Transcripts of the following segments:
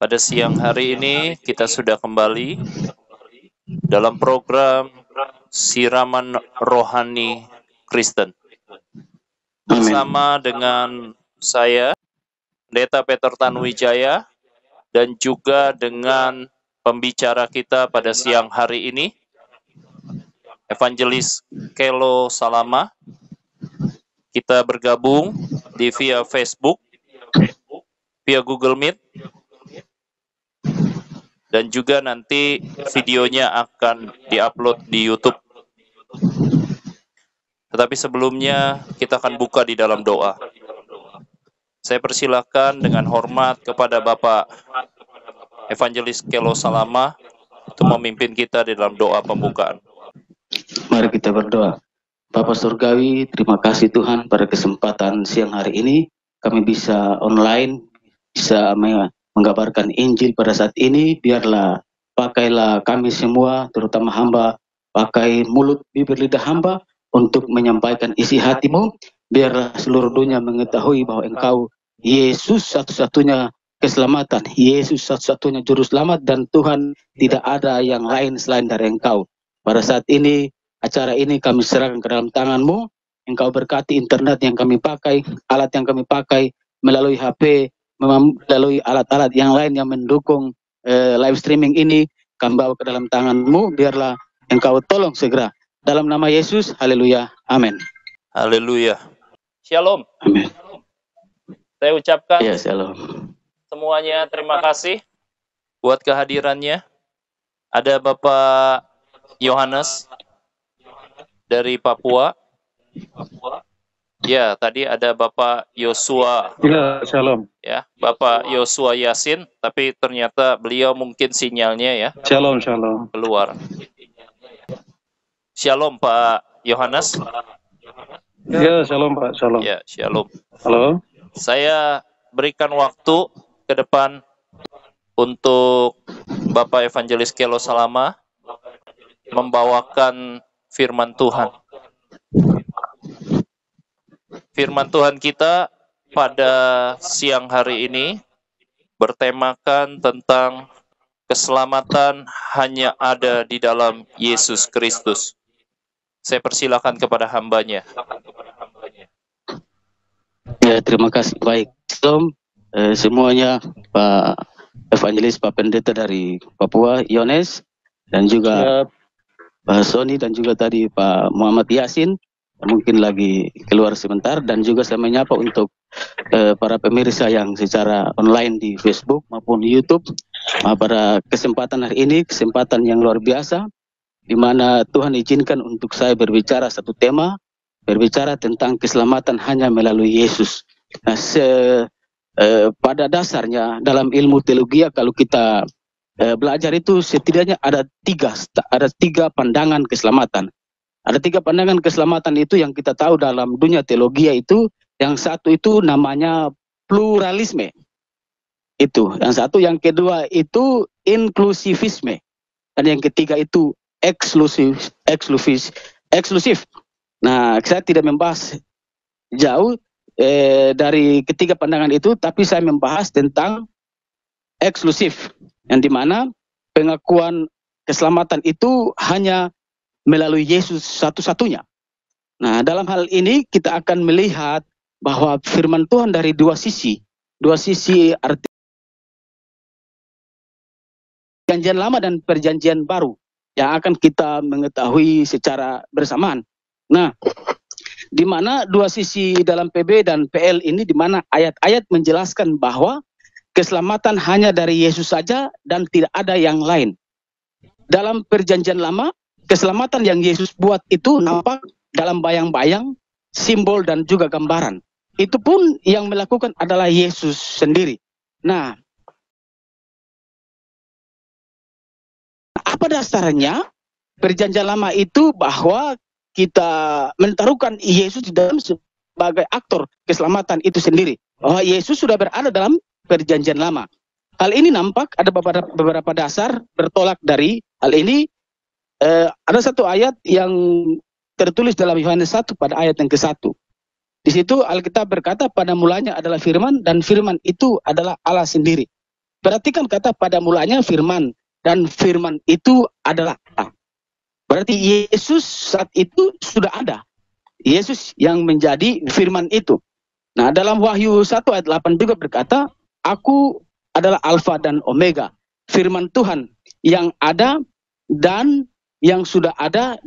Pada siang hari ini kita sudah kembali dalam program Siraman Rohani Kristen bersama dengan saya, Pendeta Peter Tanuwijaya, dan juga dengan pembicara kita pada siang hari ini, Evangelis Kelo Salama. Kita bergabung via Facebook, via Google Meet, dan juga nanti videonya akan diupload di YouTube. Tetapi sebelumnya kita akan buka di dalam doa. Saya persilakan dengan hormat kepada Bapak Evangelis Kelo Salama untuk memimpin kita di dalam doa pembukaan. Mari kita berdoa. Bapa Surgawi, terima kasih Tuhan pada kesempatan siang hari ini kami bisa online, bisa menggabarkan Injil pada saat ini. Biarlah pakailah kami semua, terutama hamba, pakai mulut, bibir, lidah hamba untuk menyampaikan isi hatimu. Biarlah seluruh dunia mengetahui bahwa Engkau Yesus satu-satunya keselamatan, Yesus satu-satunya juru selamat, dan Tuhan tidak ada yang lain selain dari Engkau. Pada saat ini, acara ini kami serahkan ke dalam tangan-Mu. Engkau berkati internet yang kami pakai, alat yang kami pakai, melalui HP, melalui alat-alat yang lain yang mendukung live streaming ini. Kami bawa ke dalam tangan-Mu, biarlah Engkau tolong segera. Dalam nama Yesus, haleluya, amin. Haleluya. Shalom. Amin. Saya ucapkan Ya, shalom. semuanya terima kasih buat kehadirannya. Ada Bapak Yohanes dari Papua. Ya, tadi ada Bapak Yosua. Ya, shalom. Ya, Bapak Yosua Yasin, tapi ternyata beliau mungkin sinyalnya ya Shalom, shalom. keluar. Shalom Pak Yohanes. Ya, shalom Pak, shalom. Ya, shalom. Halo. Saya berikan waktu ke depan untuk Bapak Evangelis Kelo Salama membawakan firman Tuhan. Firman Tuhan kita pada siang hari ini bertemakan tentang keselamatan hanya ada di dalam Yesus Kristus. Saya persilakan kepada hambanya. Ya, terima kasih. Baik, shalom semuanya, Pak Evangelis, Pak Pendeta dari Papua, Yones, dan juga Pak Sony, dan juga tadi Pak Muhammad Yasin, mungkin lagi keluar sebentar, dan juga saya menyapa untuk para pemirsa yang secara online di Facebook maupun YouTube. Pada kesempatan hari ini, kesempatan yang luar biasa, di mana Tuhan izinkan untuk saya berbicara satu tema, berbicara tentang keselamatan hanya melalui Yesus. Nah, pada dasarnya dalam ilmu teologi, kalau kita belajar itu setidaknya ada tiga pandangan keselamatan. Ada tiga pandangan keselamatan itu yang kita tahu dalam dunia teologi, itu yang satu itu namanya pluralisme. Itu yang satu, yang kedua itu inklusivisme, dan yang ketiga itu eksklusif. Nah, saya tidak membahas jauh dari ketiga pandangan itu, tapi saya membahas tentang eksklusif, yang dimana pengakuan keselamatan itu hanya melalui Yesus satu-satunya. Nah, dalam hal ini kita akan melihat bahwa firman Tuhan dari dua sisi arti perjanjian lama dan perjanjian baru yang akan kita mengetahui secara bersamaan. Nah, di mana dua sisi dalam PB dan PL ini, di mana ayat-ayat menjelaskan bahwa keselamatan hanya dari Yesus saja dan tidak ada yang lain. Dalam perjanjian lama, keselamatan yang Yesus buat itu nampak dalam bayang-bayang, simbol, dan juga gambaran. Itu pun yang melakukan adalah Yesus sendiri. Nah, apa dasarnya perjanjian lama itu? Bahwa kita mentaruhkan Yesus di dalam sebagai aktor keselamatan itu sendiri. Bahwa Yesus sudah berada dalam perjanjian lama. Hal ini nampak ada beberapa dasar bertolak dari hal ini. Ada satu ayat yang tertulis dalam Yohanes 1 pada ayat yang ke-1. Di situ Alkitab berkata, pada mulanya adalah firman, dan firman itu adalah Allah sendiri. Perhatikan kata pada mulanya firman, dan firman itu adalah Allah. Berarti Yesus saat itu sudah ada. Yesus yang menjadi firman itu. Nah, dalam Wahyu 1 ayat 8 juga berkata, aku adalah Alfa dan Omega, firman Tuhan yang ada dan yang sudah ada.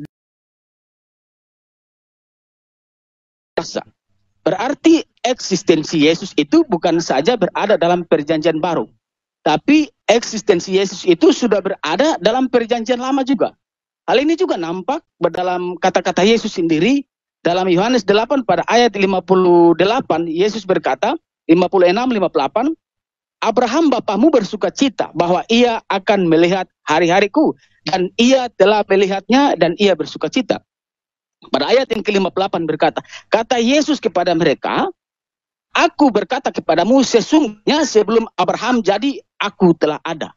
Berarti eksistensi Yesus itu bukan saja berada dalam perjanjian baru, tapi eksistensi Yesus itu sudah berada dalam perjanjian lama juga. Hal ini juga nampak dalam kata-kata Yesus sendiri dalam Yohanes 8 pada ayat 58. Yesus berkata, 56-58, Abraham bapamu bersuka cita bahwa ia akan melihat hari-hariku, dan ia telah melihatnya dan ia bersuka cita. Pada ayat yang ke-58 berkata, kata Yesus kepada mereka, aku berkata kepadamu, sesungguhnya sebelum Abraham jadi, aku telah ada.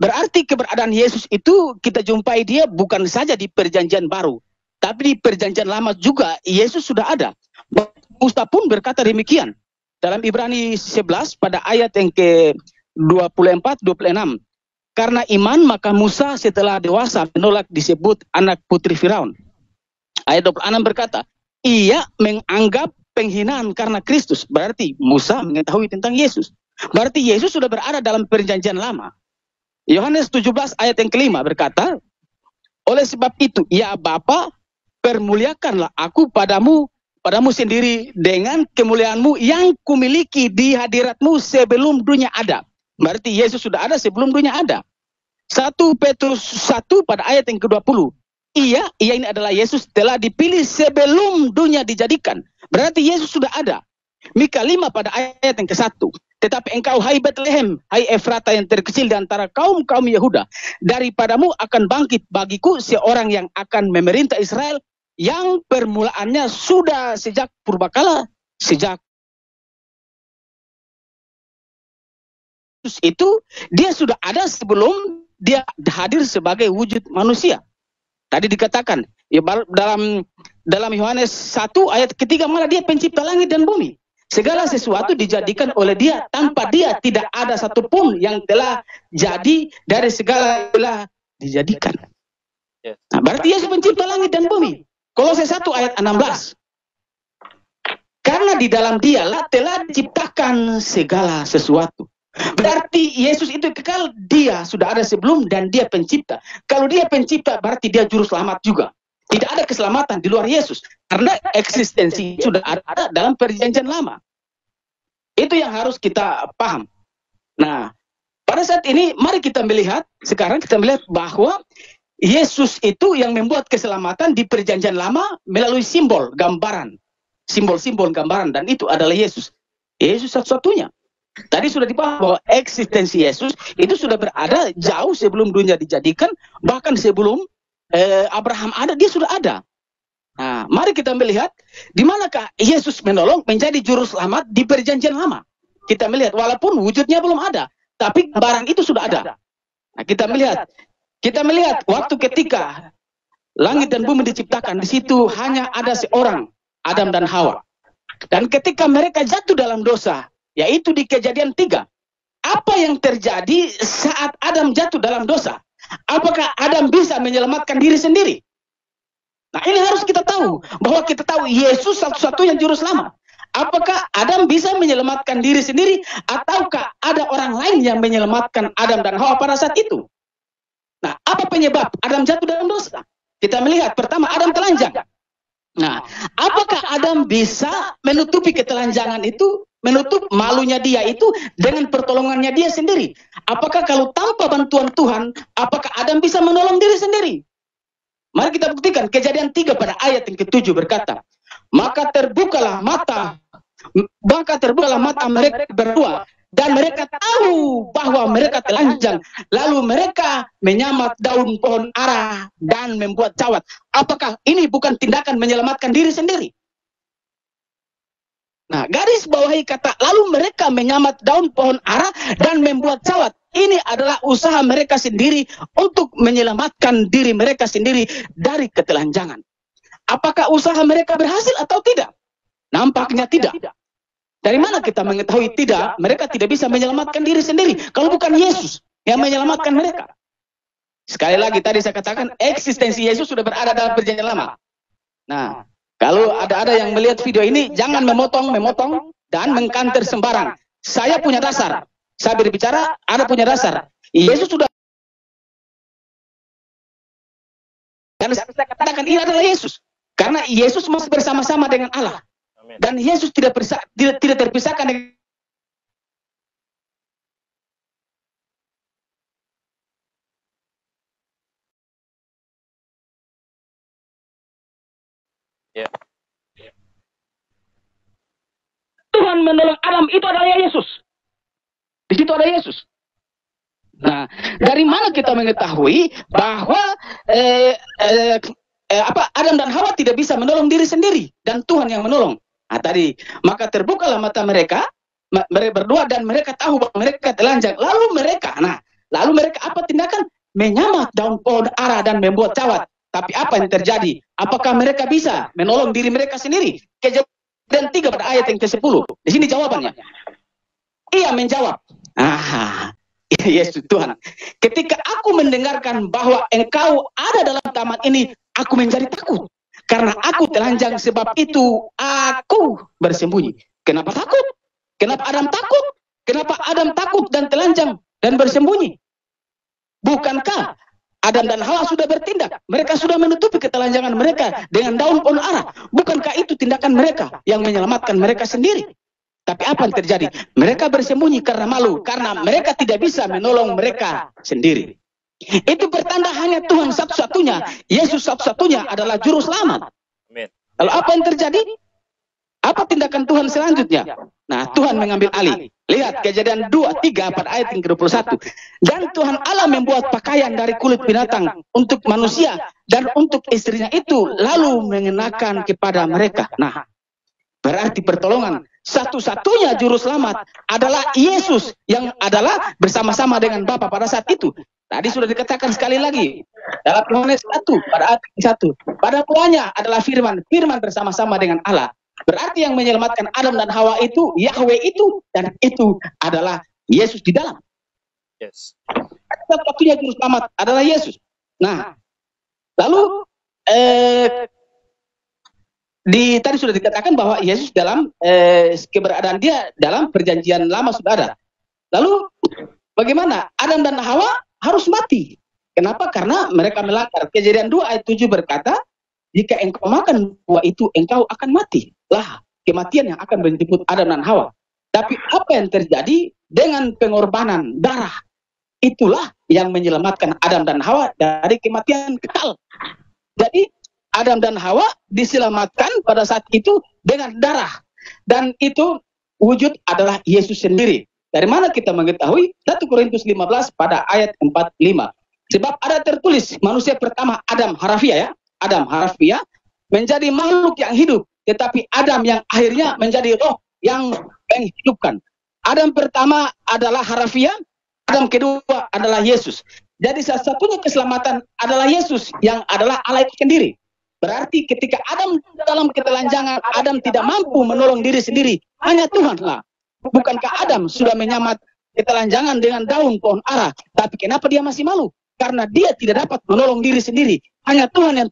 Berarti keberadaan Yesus itu kita jumpai dia bukan saja di perjanjian baru, tapi di perjanjian lama juga Yesus sudah ada. Musa pun berkata demikian. Dalam Ibrani 11 pada ayat yang ke-24-26. Karena iman maka Musa setelah dewasa menolak disebut anak putri Firaun. Ayat 26 berkata, ia menganggap penghinaan karena Kristus. Berarti Musa mengetahui tentang Yesus. Berarti Yesus sudah berada dalam perjanjian lama. Yohanes 17 ayat yang ke-5 berkata, oleh sebab itu, ya Bapa, permuliakanlah aku padamu sendiri dengan kemuliaanmu yang kumiliki di hadiratmu sebelum dunia ada. Berarti Yesus sudah ada sebelum dunia ada. 1 Petrus 1 pada ayat yang ke-20. Ia ini adalah Yesus telah dipilih sebelum dunia dijadikan. Berarti Yesus sudah ada. Mika 5 pada ayat yang ke-1. Tetapi engkau, hai Bethlehem, hai Efrata yang terkecil di antara kaum-kaum Yehuda, daripadamu akan bangkit bagiku seorang yang akan memerintah Israel, yang permulaannya sudah sejak purbakala, sejak itu dia sudah ada sebelum dia hadir sebagai wujud manusia. Tadi dikatakan ya, dalam Yohanes 1 ayat ke-3 malah dia pencipta langit dan bumi. Segala sesuatu dijadikan oleh dia, tanpa dia tidak ada satupun yang telah jadi dari segala telah dijadikan. Nah, berarti Yesus pencipta langit dan bumi. Kolose 1 ayat 16. Karena di dalam dialah telah diciptakan segala sesuatu. Berarti Yesus itu kekal, dia sudah ada sebelum dan dia pencipta. Kalau dia pencipta berarti dia juru selamat juga. Tidak ada keselamatan di luar Yesus. Karena eksistensi sudah ada dalam perjanjian lama. Itu yang harus kita paham. Nah, pada saat ini mari kita melihat, sekarang kita melihat bahwa Yesus itu yang membuat keselamatan di perjanjian lama melalui simbol, gambaran. Simbol-simbol gambaran, dan itu adalah Yesus. Yesus satu-satunya. Tadi sudah dipaham bahwa eksistensi Yesus itu sudah berada jauh sebelum dunia dijadikan, bahkan sebelum Abraham ada, dia sudah ada. Nah, mari kita melihat di manakah Yesus menolong menjadi juru selamat di perjanjian lama. Kita melihat walaupun wujudnya belum ada, tapi gambaran itu sudah ada. Nah, kita melihat waktu ketika langit dan bumi diciptakan, di situ hanya ada seorang, Adam dan Hawa. Dan ketika mereka jatuh dalam dosa, yaitu di Kejadian 3, apa yang terjadi saat Adam jatuh dalam dosa? Apakah Adam bisa menyelamatkan diri sendiri? Nah, ini harus kita tahu, bahwa kita tahu Yesus satu-satunya juru selamat. Apakah Adam bisa menyelamatkan diri sendiri, ataukah ada orang lain yang menyelamatkan Adam dan Hawa pada saat itu? Nah, apa penyebab Adam jatuh dalam dosa? Kita melihat pertama, Adam telanjang. Nah, apakah Adam bisa menutupi ketelanjangan itu, menutup malunya dia itu dengan pertolongannya dia sendiri? Apakah kalau tanpa bantuan Tuhan, apakah Adam bisa menolong diri sendiri? Mari kita buktikan. Kejadian 3 pada ayat yang ke-7 berkata, maka terbukalah mata mereka berdua, dan mereka tahu bahwa mereka telanjang. Lalu mereka menyamat daun pohon ara dan membuat cawat. Apakah ini bukan tindakan menyelamatkan diri sendiri? Nah, garis bawahi kata, lalu mereka menyamat daun pohon ara dan membuat cawat. Ini adalah usaha mereka sendiri untuk menyelamatkan diri mereka sendiri dari ketelanjangan. Apakah usaha mereka berhasil atau tidak? Nampaknya tidak. Dari mana kita mengetahui? Tidak, mereka tidak bisa menyelamatkan diri sendiri kalau bukan Yesus yang menyelamatkan mereka. Sekali lagi tadi saya katakan eksistensi Yesus sudah berada dalam perjanjian lama. Nah, kalau ada yang melihat video ini, jangan memotong dan mengkanter sembarang. Saya punya dasar. Saya berbicara, ada punya dasar. Yesus sudah, dan saya katakan ini adalah Yesus. Karena Yesus masih bersama-sama dengan Allah. Dan Yesus tidak terpisahkan dengan Tuhan menolong Adam, itu adalah Yesus. Di situ ada Yesus. Nah, dari mana kita mengetahui bahwa Adam dan Hawa tidak bisa menolong diri sendiri dan Tuhan yang menolong? Nah, tadi maka terbukalah mata mereka berdua dan mereka tahu bahwa mereka telanjang. Lalu mereka apa tindakan? Menyamak daun pohon ara dan membuat cawat. Tapi apa yang terjadi? Apakah mereka bisa menolong diri mereka sendiri? Kejadian 3 pada ayat yang ke-10. Di sini jawabannya. Ia menjawab, Yesus Tuhan, ketika aku mendengarkan bahwa engkau ada dalam taman ini, aku menjadi takut. Karena aku telanjang, sebab itu aku bersembunyi. Kenapa takut? Kenapa Adam takut? Kenapa Adam takut dan telanjang dan bersembunyi? Bukankah Adam dan Hawa sudah bertindak? Mereka sudah menutupi ketelanjangan mereka dengan daun pohon ara. Bukankah itu tindakan mereka yang menyelamatkan mereka sendiri? Tapi apa yang terjadi? Mereka bersembunyi karena malu, karena mereka tidak bisa menolong mereka sendiri. Itu pertanda hanya Tuhan satu-satunya, Yesus satu-satunya adalah juru selamat. Lalu apa yang terjadi? Apa tindakan Tuhan selanjutnya? Nah, Tuhan mengambil alih. Lihat Kejadian 2:3 pada ayat yang ke-21. Dan Tuhan Allah membuat pakaian dari kulit binatang untuk manusia dan untuk istrinya itu, lalu mengenakan kepada mereka. Nah, berarti pertolongan satu-satunya juru selamat adalah Yesus yang adalah bersama-sama dengan Bapa pada saat itu. Tadi sudah dikatakan sekali lagi dalam Yohanes 1 pada ayat 1. Pada mulanya adalah firman, firman bersama-sama dengan Allah. Berarti yang menyelamatkan Adam dan Hawa itu Yahweh itu, dan itu adalah Yesus di dalam. Yes. Satu-satunya juru selamat adalah Yesus. Nah, lalu tadi sudah dikatakan bahwa Yesus dalam keberadaan dia dalam perjanjian lama sudah ada. Lalu bagaimana? Adam dan Hawa harus mati. Kenapa? Karena mereka melanggar. Kejadian 2 ayat 7 berkata, jika engkau makan buah itu, engkau akan mati. Lah, kematian yang akan menjemput Adam dan Hawa. Tapi apa yang terjadi dengan pengorbanan darah? Itulah yang menyelamatkan Adam dan Hawa dari kematian kekal. Jadi Adam dan Hawa diselamatkan pada saat itu dengan darah. Dan itu wujud adalah Yesus sendiri. Dari mana kita mengetahui? 1 Korintus 15 pada ayat 45. Sebab ada tertulis, manusia pertama Adam harafiah, Adam harafiah menjadi makhluk yang hidup. Tetapi Adam yang akhirnya menjadi roh yang menghidupkan. Adam pertama adalah harafiah, Adam kedua adalah Yesus. Jadi satu-satunya keselamatan adalah Yesus yang adalah Allah itu sendiri. Berarti ketika Adam dalam ketelanjangan, Adam tidak mampu menolong diri sendiri. Hanya Tuhanlah. Bukankah Adam sudah menyamat ketelanjangan dengan daun pohon ara? Tapi kenapa dia masih malu? Karena dia tidak dapat menolong diri sendiri. Hanya Tuhan yang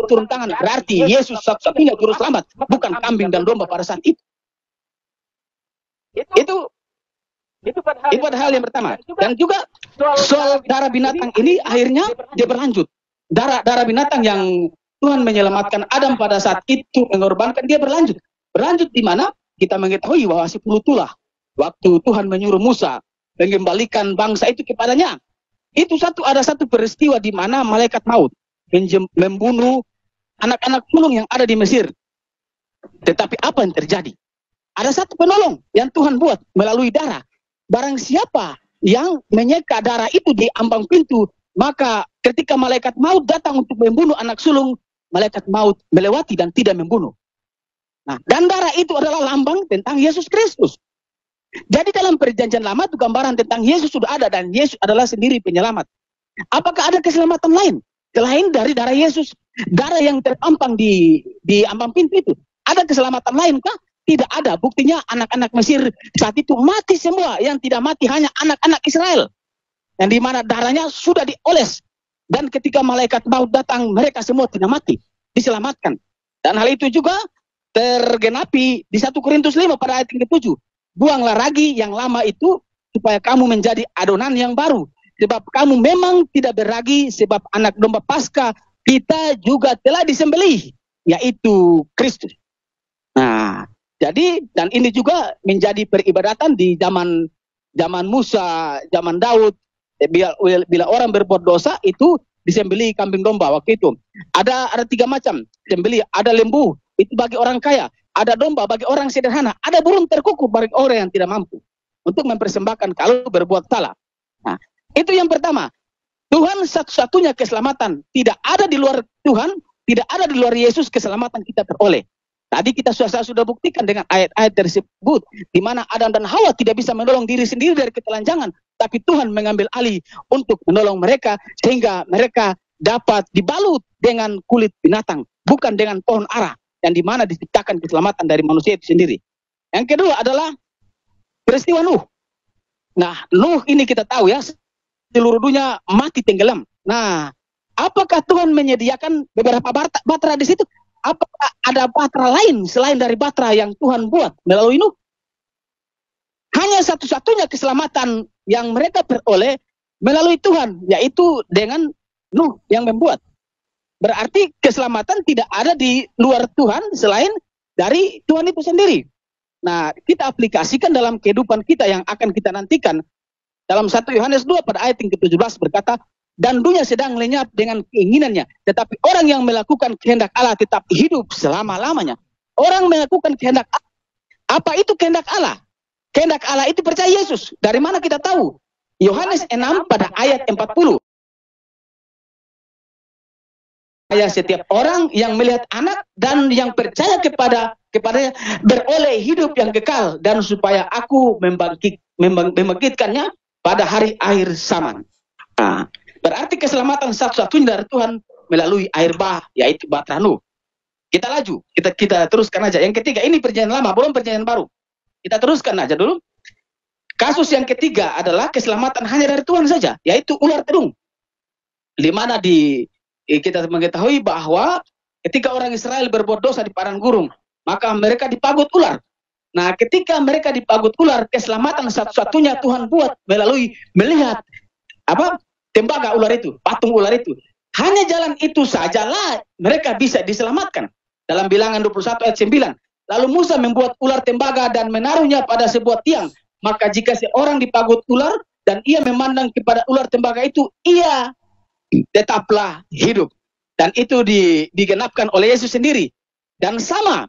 turun tangan. Berarti Yesus satu-satunya juru selamat. Bukan kambing dan domba pada saat itu. Itu pada hal yang pertama. Dan juga soal darah binatang ini akhirnya dia berlanjut. Darah binatang yang Tuhan menyelamatkan Adam pada saat itu mengorbankan, dia berlanjut. Berlanjut di mana? Kita mengetahui bahwa 10 tulah. Waktu Tuhan menyuruh Musa mengembalikan bangsa itu kepadanya. Itu ada satu peristiwa di mana malaikat maut membunuh anak-anak sulung yang ada di Mesir. Tetapi apa yang terjadi? Ada satu penolong yang Tuhan buat melalui darah. Barang siapa yang menyeka darah itu di ambang pintu, maka ketika malaikat maut datang untuk membunuh anak sulung, malaikat maut melewati dan tidak membunuh. Nah, dan darah itu adalah lambang tentang Yesus Kristus. Jadi dalam perjanjian lama itu gambaran tentang Yesus sudah ada, dan Yesus adalah sendiri penyelamat. Apakah ada keselamatan lain selain dari darah Yesus, darah yang terpampang di ambang pintu itu? Ada keselamatan lain kah? tidak ada. Buktinya anak-anak Mesir saat itu mati semua. Yang tidak mati hanya anak-anak Israel. Yang dimana darahnya sudah dioles. Dan ketika malaikat maut datang, mereka semua tidak mati. Diselamatkan. Dan hal itu juga tergenapi di 1 Korintus 5 pada ayat yang ke-7. Buanglah ragi yang lama itu supaya kamu menjadi adonan yang baru. Sebab kamu memang tidak berragi, sebab anak domba Paskah kita juga telah disembelih, yaitu Kristus. Nah, jadi dan ini juga menjadi peribadatan di zaman Musa, zaman Daud. Bila orang berbuat dosa itu disembelih kambing domba waktu itu. Ada 3 macam sembelih, ada lembu itu bagi orang kaya, ada domba bagi orang sederhana, ada burung terkukur bagi orang yang tidak mampu untuk mempersembahkan kalau berbuat salah. Nah, itu yang pertama. Tuhan satu-satunya keselamatan. Tidak ada di luar Tuhan, tidak ada di luar Yesus keselamatan kita peroleh. Tadi kita sudah buktikan dengan ayat-ayat tersebut, di mana Adam dan Hawa tidak bisa menolong diri sendiri dari ketelanjangan, tapi Tuhan mengambil alih untuk menolong mereka, sehingga mereka dapat dibalut dengan kulit binatang, bukan dengan pohon ara, yang di mana diciptakan keselamatan dari manusia itu sendiri. Yang kedua adalah peristiwa Nuh. Nah, Nuh ini kita tahu ya, seluruh dunia mati tenggelam. Nah, apakah Tuhan menyediakan beberapa batra di situ? Apakah ada batra lain selain dari batra yang Tuhan buat melalui Nuh? Hanya satu-satunya keselamatan yang mereka peroleh melalui Tuhan, yaitu dengan Nuh yang membuat. Berarti keselamatan tidak ada di luar Tuhan selain dari Tuhan itu sendiri. Nah, kita aplikasikan dalam kehidupan kita yang akan kita nantikan. Dalam 1 Yohanes 2 pada ayat yang ke-17 berkata, dan dunia sedang lenyap dengan keinginannya, tetapi orang yang melakukan kehendak Allah tetap hidup selama-lamanya. Orang melakukan kehendak Allah. Apa itu kehendak Allah? Kehendak Allah itu percaya Yesus. Dari mana kita tahu? Yohanes 6 pada ayat 40. Setiap orang yang melihat anak dan yang percaya kepadanya beroleh hidup yang kekal, dan supaya aku membangkitkannya pada hari akhir zaman. Nah, berarti keselamatan satu-satunya dari Tuhan melalui air bah, yaitu batra Nuh. Kita laju, kita teruskan aja. Yang ketiga, ini perjanjian lama, belum perjanjian baru. Kita teruskan aja dulu. Kasus yang ketiga adalah keselamatan hanya dari Tuhan saja, yaitu ular terung. Di mana kita mengetahui bahwa ketika orang Israel berbuat dosa di padang gurun, maka mereka dipagut ular. Nah, ketika mereka dipagut ular, keselamatan satu-satunya Tuhan buat melalui melihat tembaga ular itu, patung ular itu. Hanya jalan itu sajalah mereka bisa diselamatkan. Dalam Bilangan 21 ayat 9. Lalu Musa membuat ular tembaga dan menaruhnya pada sebuah tiang. Maka jika seorang dipagut ular dan ia memandang kepada ular tembaga itu, ia tetaplah hidup. Dan itu digenapkan oleh Yesus sendiri. Dan sama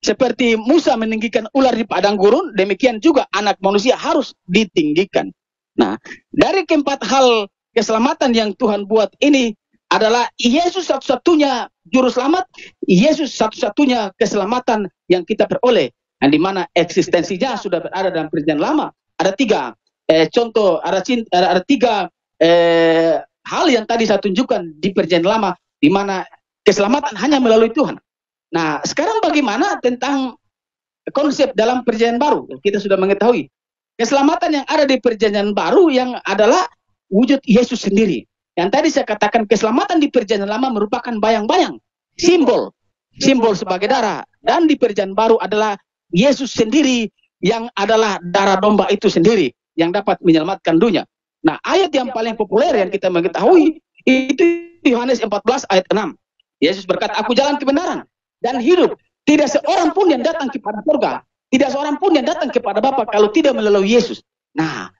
seperti Musa meninggikan ular di padang gurun, demikian juga anak manusia harus ditinggikan. Nah, dari keempat hal keselamatan yang Tuhan buat ini adalah Yesus satu-satunya juru selamat, Yesus satu-satunya keselamatan yang kita peroleh, yang dimana eksistensinya sudah berada dalam perjanjian lama. Ada 3 contoh, ada 3 hal yang tadi saya tunjukkan di perjanjian lama, di mana keselamatan hanya melalui Tuhan. Nah, sekarang bagaimana tentang konsep dalam perjanjian baru? Kita sudah mengetahui keselamatan yang ada di perjanjian baru yang adalah wujud Yesus sendiri. Yang tadi saya katakan keselamatan di perjanjian lama merupakan bayang-bayang, simbol sebagai darah. Dan di perjanjian baru adalah Yesus sendiri yang adalah darah domba itu sendiri yang dapat menyelamatkan dunia. Nah, ayat yang paling populer yang kita mengetahui itu Yohanes 14 ayat 6. Yesus berkata, aku jalan kebenaran dan hidup. Tidak seorang pun yang datang kepada surga, tidak seorang pun yang datang kepada Bapa kalau tidak melalui Yesus. Nah,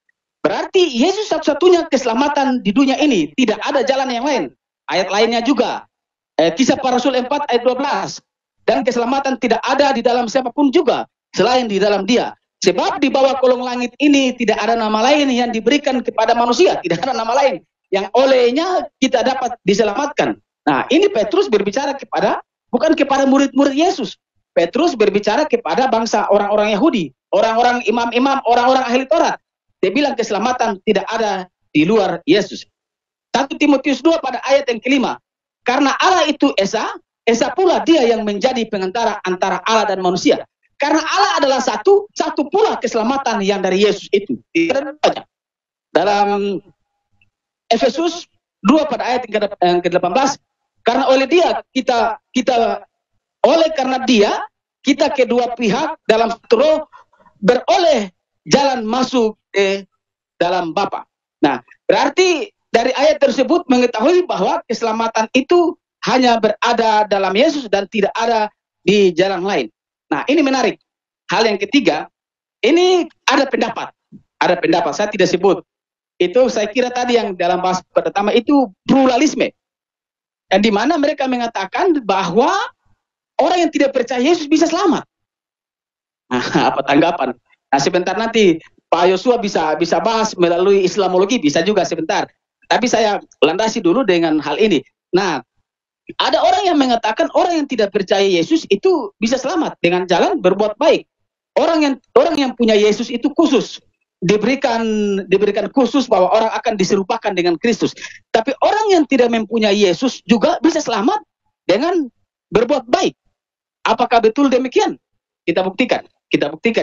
berarti Yesus satu-satunya keselamatan di dunia ini. Tidak ada jalan yang lain. Ayat lainnya juga. Kisah Para Rasul 4 ayat 12. Dan keselamatan tidak ada di dalam siapapun juga selain di dalam Dia. Sebab di bawah kolong langit ini tidak ada nama lain yang diberikan kepada manusia. Tidak ada nama lain yang olehnya kita dapat diselamatkan. Nah, ini Petrus berbicara bukan kepada murid-murid Yesus. Petrus berbicara kepada bangsa orang-orang Yahudi, orang-orang imam-imam, orang-orang ahli Taurat. Dia bilang keselamatan tidak ada di luar Yesus. 1 Timotius 2 pada ayat yang ke-5. Karena Allah itu Esa pula Dia yang menjadi pengantara antara Allah dan manusia. Karena Allah adalah satu pula keselamatan yang dari Yesus itu. Dalam Efesus 2 pada ayat yang ke-18, karena oleh dia karena dia kita kedua pihak dalam satu roh beroleh jalan masuk ke dalam Bapa. Nah, berarti dari ayat tersebut mengetahui bahwa keselamatan itu hanya berada dalam Yesus dan tidak ada di jalan lain. Nah, ini menarik. Hal yang ketiga, ini ada pendapat. Ada pendapat, saya tidak sebut. Itu saya kira tadi yang dalam bahasa pertama itu pluralisme. Dan di mana mereka mengatakan bahwa orang yang tidak percaya Yesus bisa selamat. Nah, apa tanggapan? Nah, sebentar nanti Pak Yosua bisa bahas melalui Islamologi, bisa juga sebentar. Tapi saya landasi dulu dengan hal ini. Nah, ada orang yang mengatakan orang yang tidak percaya Yesus itu bisa selamat dengan jalan berbuat baik. Orang yang punya Yesus itu khusus diberikan khusus bahwa orang akan diserupakan dengan Kristus. Tapi orang yang tidak mempunyai Yesus juga bisa selamat dengan berbuat baik. Apakah betul demikian? Kita buktikan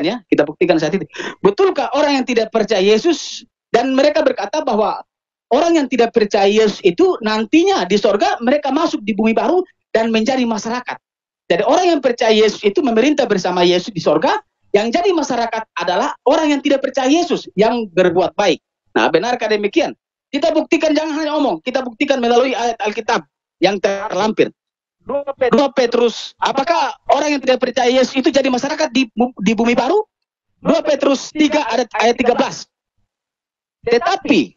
ya. Kita buktikan saat ini. Betulkah orang yang tidak percaya Yesus, dan mereka berkata bahwa orang yang tidak percaya Yesus itu nantinya di sorga mereka masuk di bumi baru dan menjadi masyarakat. Jadi orang yang percaya Yesus itu memerintah bersama Yesus di sorga. Yang jadi masyarakat adalah orang yang tidak percaya Yesus, yang berbuat baik. Nah, benarkah demikian? Kita buktikan, jangan hanya omong. Kita buktikan melalui ayat Alkitab yang terlampir. 2 Petrus, apakah orang yang tidak percaya Yesus itu jadi masyarakat di bumi baru? 2 Petrus 3 ayat 13. Tetapi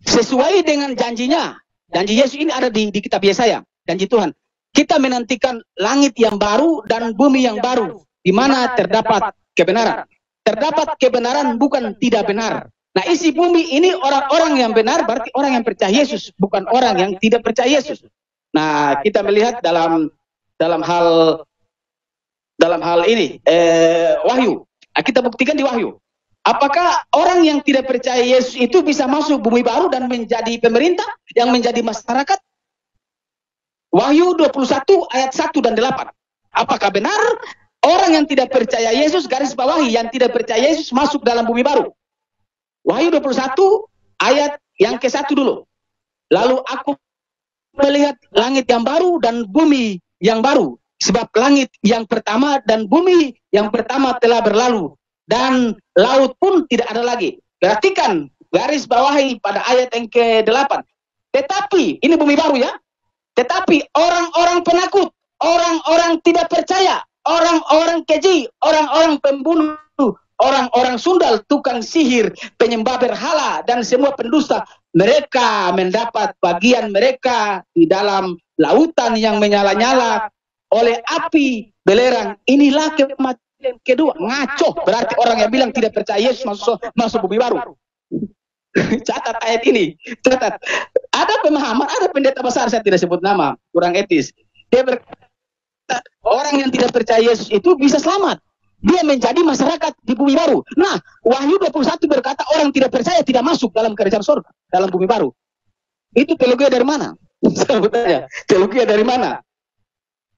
sesuai dengan janjinya, janji Yesus ini ada di kitab Yesaya, janji Tuhan. Kita menantikan langit yang baru dan bumi yang baru, di mana terdapat kebenaran. Terdapat kebenaran, bukan tidak benar. Nah, isi bumi ini orang-orang yang benar, berarti orang yang percaya Yesus, bukan orang yang tidak percaya Yesus. Nah, kita melihat dalam hal ini Wahyu. Nah, kita buktikan di Wahyu. Apakah orang yang tidak percaya Yesus itu bisa masuk bumi baru dan menjadi pemerintah yang menjadi masyarakat? Wahyu 21 ayat 1 dan 8. Apakah benar orang yang tidak percaya Yesus, garis bawahi, yang tidak percaya Yesus masuk dalam bumi baru? Wahyu 21 ayat yang ke-1 dulu. Lalu aku melihat langit yang baru dan bumi yang baru, sebab langit yang pertama dan bumi yang pertama telah berlalu, dan laut pun tidak ada lagi. Perhatikan garis bawahi pada ayat yang ke-8. Tetapi, ini bumi baru ya, tetapi orang-orang penakut, orang-orang tidak percaya, orang-orang keji, orang-orang pembunuh, orang-orang sundal, tukang sihir, penyembah berhala, dan semua pendusta, mereka mendapat bagian mereka di dalam lautan yang menyala-nyala oleh api belerang. Inilah kematian kedua. Ngaco, berarti orang yang bilang tidak percaya Yesus masuk bumi baru. Catat ayat ini, catat. Ada pemahaman, ada pendeta besar, saya tidak sebut nama, kurang etis. Dia berkata, orang yang tidak percaya Yesus itu bisa selamat. Dia menjadi masyarakat di bumi baru. Nah, Wahyu 21 berkata orang tidak percaya tidak masuk dalam kerajaan surga, dalam bumi baru. Itu teologi dari mana? Saya bertanya, teologi dari mana?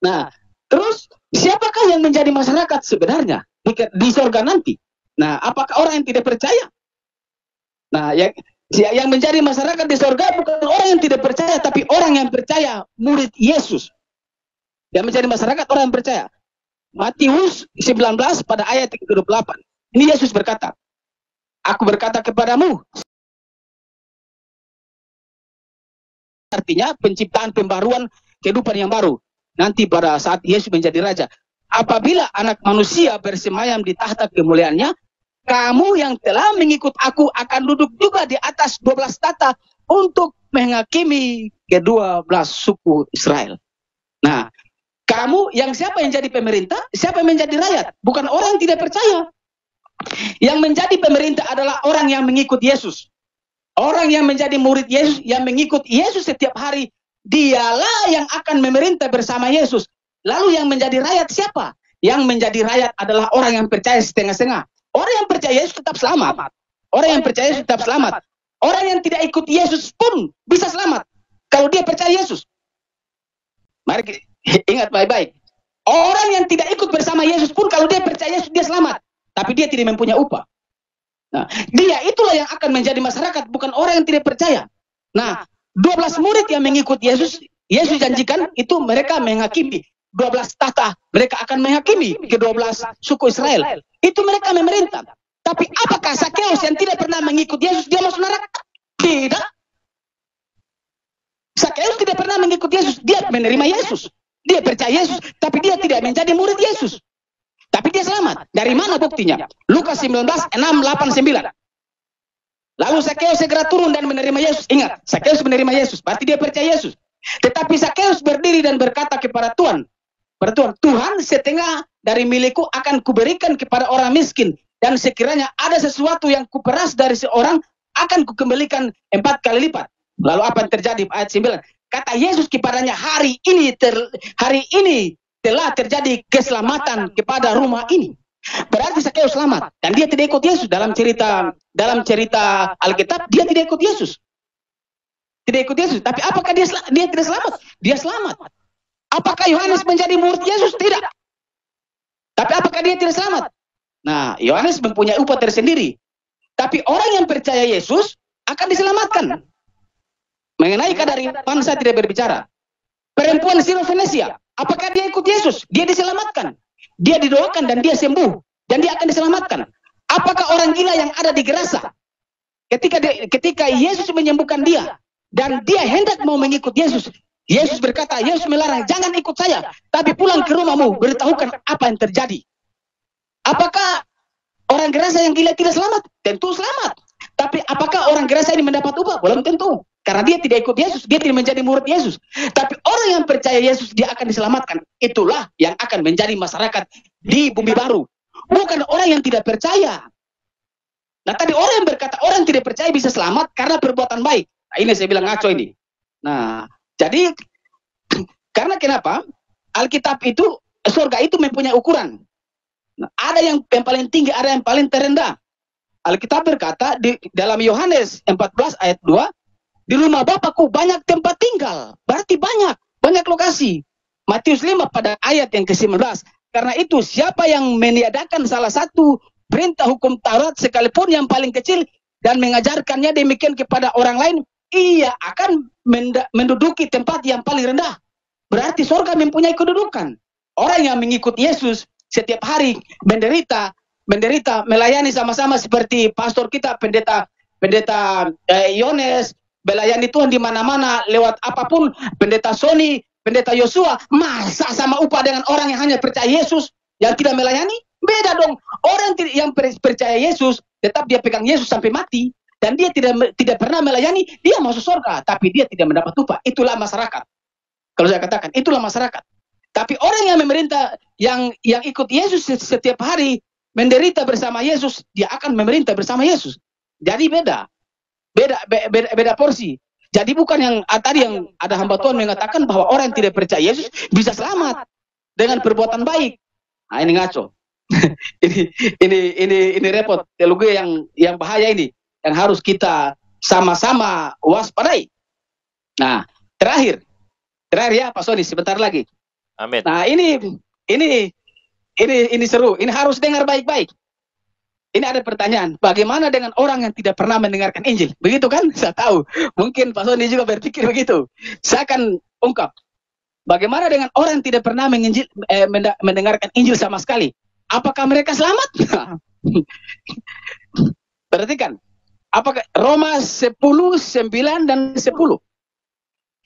Nah, terus siapakah yang menjadi masyarakat sebenarnya di surga nanti? Nah, apakah orang yang tidak percaya? Nah, yang menjadi masyarakat di surga bukan orang yang tidak percaya, tapi orang yang percaya, murid Yesus. Yang menjadi masyarakat orang yang percaya. Matius 19 pada ayat ke-28. Ini Yesus berkata, aku berkata kepadamu. Artinya penciptaan, pembaruan, kehidupan yang baru. Nanti pada saat Yesus menjadi raja. Apabila anak manusia bersemayam di tahta kemuliaannya, kamu yang telah mengikut aku akan duduk juga di atas 12 tahta untuk menghakimi ke-12 suku Israel. Nah, kamu yang siapa yang jadi pemerintah, siapa yang menjadi rakyat, bukan orang yang tidak percaya. Yang menjadi pemerintah adalah orang yang mengikut Yesus. Orang yang menjadi murid Yesus, yang mengikut Yesus setiap hari, dialah yang akan memerintah bersama Yesus. Lalu yang menjadi rakyat siapa? Yang menjadi rakyat adalah orang yang percaya setengah-setengah. Orang yang percaya Yesus tetap selamat. Orang yang percaya Yesus tetap selamat. Orang yang tidak ikut Yesus pun bisa selamat kalau dia percaya Yesus. Mari ingat baik-baik. Orang yang tidak ikut bersama Yesus pun kalau dia percaya Yesus dia selamat, tapi dia tidak mempunyai upah. Nah, dia itulah yang akan menjadi masyarakat, bukan orang yang tidak percaya. Nah, 12 murid yang mengikut Yesus, Yesus janjikan itu mereka menghakimi 12 tahta, mereka akan menghakimi ke 12 suku Israel. Itu mereka memerintah. Tapi apakah Sakeus yang tidak pernah mengikut Yesus dia masuk neraka? Tidak. Sakeus tidak pernah mengikut Yesus, dia menerima Yesus. Dia percaya Yesus, tapi dia tidak menjadi murid Yesus. Tapi dia selamat. Dari mana buktinya? Lukas 19, 6, 8, 9. Lalu Sakeus segera turun dan menerima Yesus. Ingat, Sakeus menerima Yesus, berarti dia percaya Yesus. Tetapi Sakeus berdiri dan berkata kepada Tuhan, Tuhan, setengah dari milikku akan kuberikan kepada orang miskin. Dan sekiranya ada sesuatu yang kuperas dari seorang, akan kukembalikan 4 kali lipat. Lalu apa yang terjadi? Ayat 9. Kata Yesus kepadanya, hari ini telah terjadi keselamatan kepada rumah ini. Berarti Sakeus selamat. Dan dia tidak ikut Yesus. Dalam cerita Alkitab, dia tidak ikut Yesus. Tidak ikut Yesus. Tapi apakah dia tidak selamat? Dia selamat. Apakah Yohanes menjadi murid Yesus? Tidak. Tapi apakah dia tidak selamat? Nah, Yohanes mempunyai upah tersendiri. Tapi orang yang percaya Yesus akan diselamatkan. Mengenai keadaan saya tidak berbicara. Perempuan Sirofenesia, apakah dia ikut Yesus? Dia diselamatkan. Dia didoakan dan dia sembuh. Dan dia akan diselamatkan. Apakah orang gila yang ada di Gerasa? Ketika Yesus menyembuhkan dia. Dan dia hendak mau mengikut Yesus. Yesus berkata, Yesus melarang, jangan ikut saya. Tapi pulang ke rumahmu, beritahukan apa yang terjadi. Apakah orang Gerasa yang gila tidak selamat? Tentu selamat. Tapi apakah orang Gerasa ini mendapat upah? Belum tentu. Karena dia tidak ikut Yesus, dia tidak menjadi murid Yesus. Tapi orang yang percaya Yesus, dia akan diselamatkan. Itulah yang akan menjadi masyarakat di bumi baru. Bukan orang yang tidak percaya. Nah tadi orang yang berkata, orang yang tidak percaya bisa selamat karena perbuatan baik. Nah ini saya bilang ngaco ini. Nah, jadi, karena kenapa? Alkitab itu, surga itu mempunyai ukuran. Nah, ada yang paling tinggi, ada yang paling terendah. Alkitab berkata, di dalam Yohanes 14 ayat 2, di rumah Bapakku banyak tempat tinggal. Berarti banyak lokasi. Matius 5 pada ayat yang ke-19. Karena itu siapa yang meniadakan salah satu perintah hukum Taurat sekalipun yang paling kecil dan mengajarkannya demikian kepada orang lain, ia akan menduduki tempat yang paling rendah. Berarti surga mempunyai kedudukan. Orang yang mengikut Yesus setiap hari menderita, melayani sama-sama seperti pastor kita, pendeta Yones, melayani Tuhan di mana-mana lewat apapun, pendeta Sony, pendeta Yosua, masa sama upah dengan orang yang hanya percaya Yesus yang tidak melayani? Beda dong. Orang yang percaya Yesus tetap dia pegang Yesus sampai mati dan dia tidak pernah melayani, dia masuk surga tapi dia tidak mendapat upah. Itulah masyarakat. Kalau saya katakan itulah masyarakat. Tapi orang yang memerintah, yang ikut Yesus setiap hari menderita bersama Yesus, dia akan memerintah bersama Yesus. Jadi beda porsi. Jadi bukan yang tadi yang ada hamba Tuhan mengatakan bahwa orang yang tidak percaya Yesus bisa selamat dengan perbuatan baik. Nah ini ngaco. ini repot. Teologi yang bahaya ini, yang harus kita sama-sama waspadai. Nah terakhir ya Pak Sony, sebentar lagi. Amin. Nah ini seru. Ini harus dengar baik-baik. Ini ada pertanyaan, bagaimana dengan orang yang tidak pernah mendengarkan Injil? Begitu kan? Saya tahu. Mungkin Pak Sony juga berpikir begitu. Saya akan ungkap. Bagaimana dengan orang yang tidak pernah mendengarkan Injil sama sekali? Apakah mereka selamat? Perhatikan. Apakah Roma 10, 9, dan 10.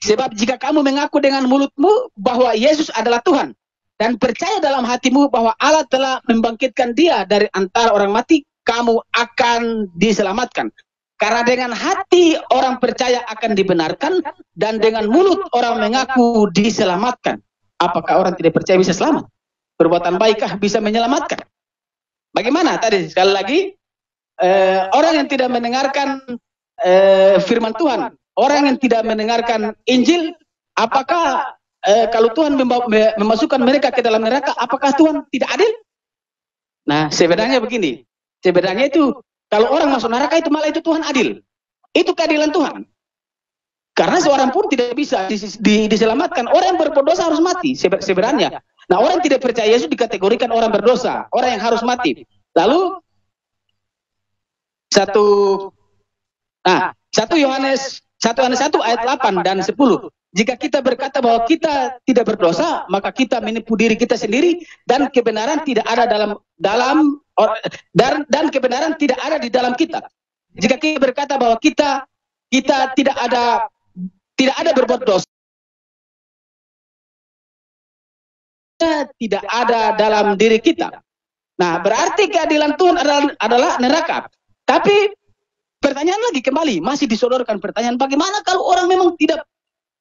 Sebab jika kamu mengaku dengan mulutmu bahwa Yesus adalah Tuhan, dan percaya dalam hatimu bahwa Allah telah membangkitkan dia dari antara orang mati, kamu akan diselamatkan. Karena dengan hati orang percaya akan dibenarkan, dan dengan mulut orang mengaku diselamatkan. Apakah orang tidak percaya bisa selamat? Perbuatan baikkah bisa menyelamatkan? Bagaimana tadi? Sekali lagi, orang yang tidak mendengarkan firman Tuhan, orang yang tidak mendengarkan Injil, apakah kalau Tuhan memasukkan mereka ke dalam neraka, apakah Tuhan tidak adil? Nah, sebenarnya begini. Sebenarnya itu, kalau orang masuk neraka itu malah itu Tuhan adil. Itu keadilan Tuhan. Karena seorang pun tidak bisa diselamatkan. Orang yang berbuat dosa harus mati sebenarnya. Nah, orang tidak percaya Yesus dikategorikan orang berdosa, orang yang harus mati. Lalu 1 Yohanes 1 ayat 8 dan 10. Jika kita berkata bahwa kita tidak berdosa, maka kita menipu diri kita sendiri dan kebenaran tidak ada dan kebenaran tidak ada di dalam kita. Jika kita berkata bahwa kita tidak ada berbuat dosa, tidak ada dalam diri kita. Nah, berarti keadilan Tuhan adalah neraka. Tapi pertanyaan lagi kembali, masih disodorkan pertanyaan, bagaimana kalau orang memang tidak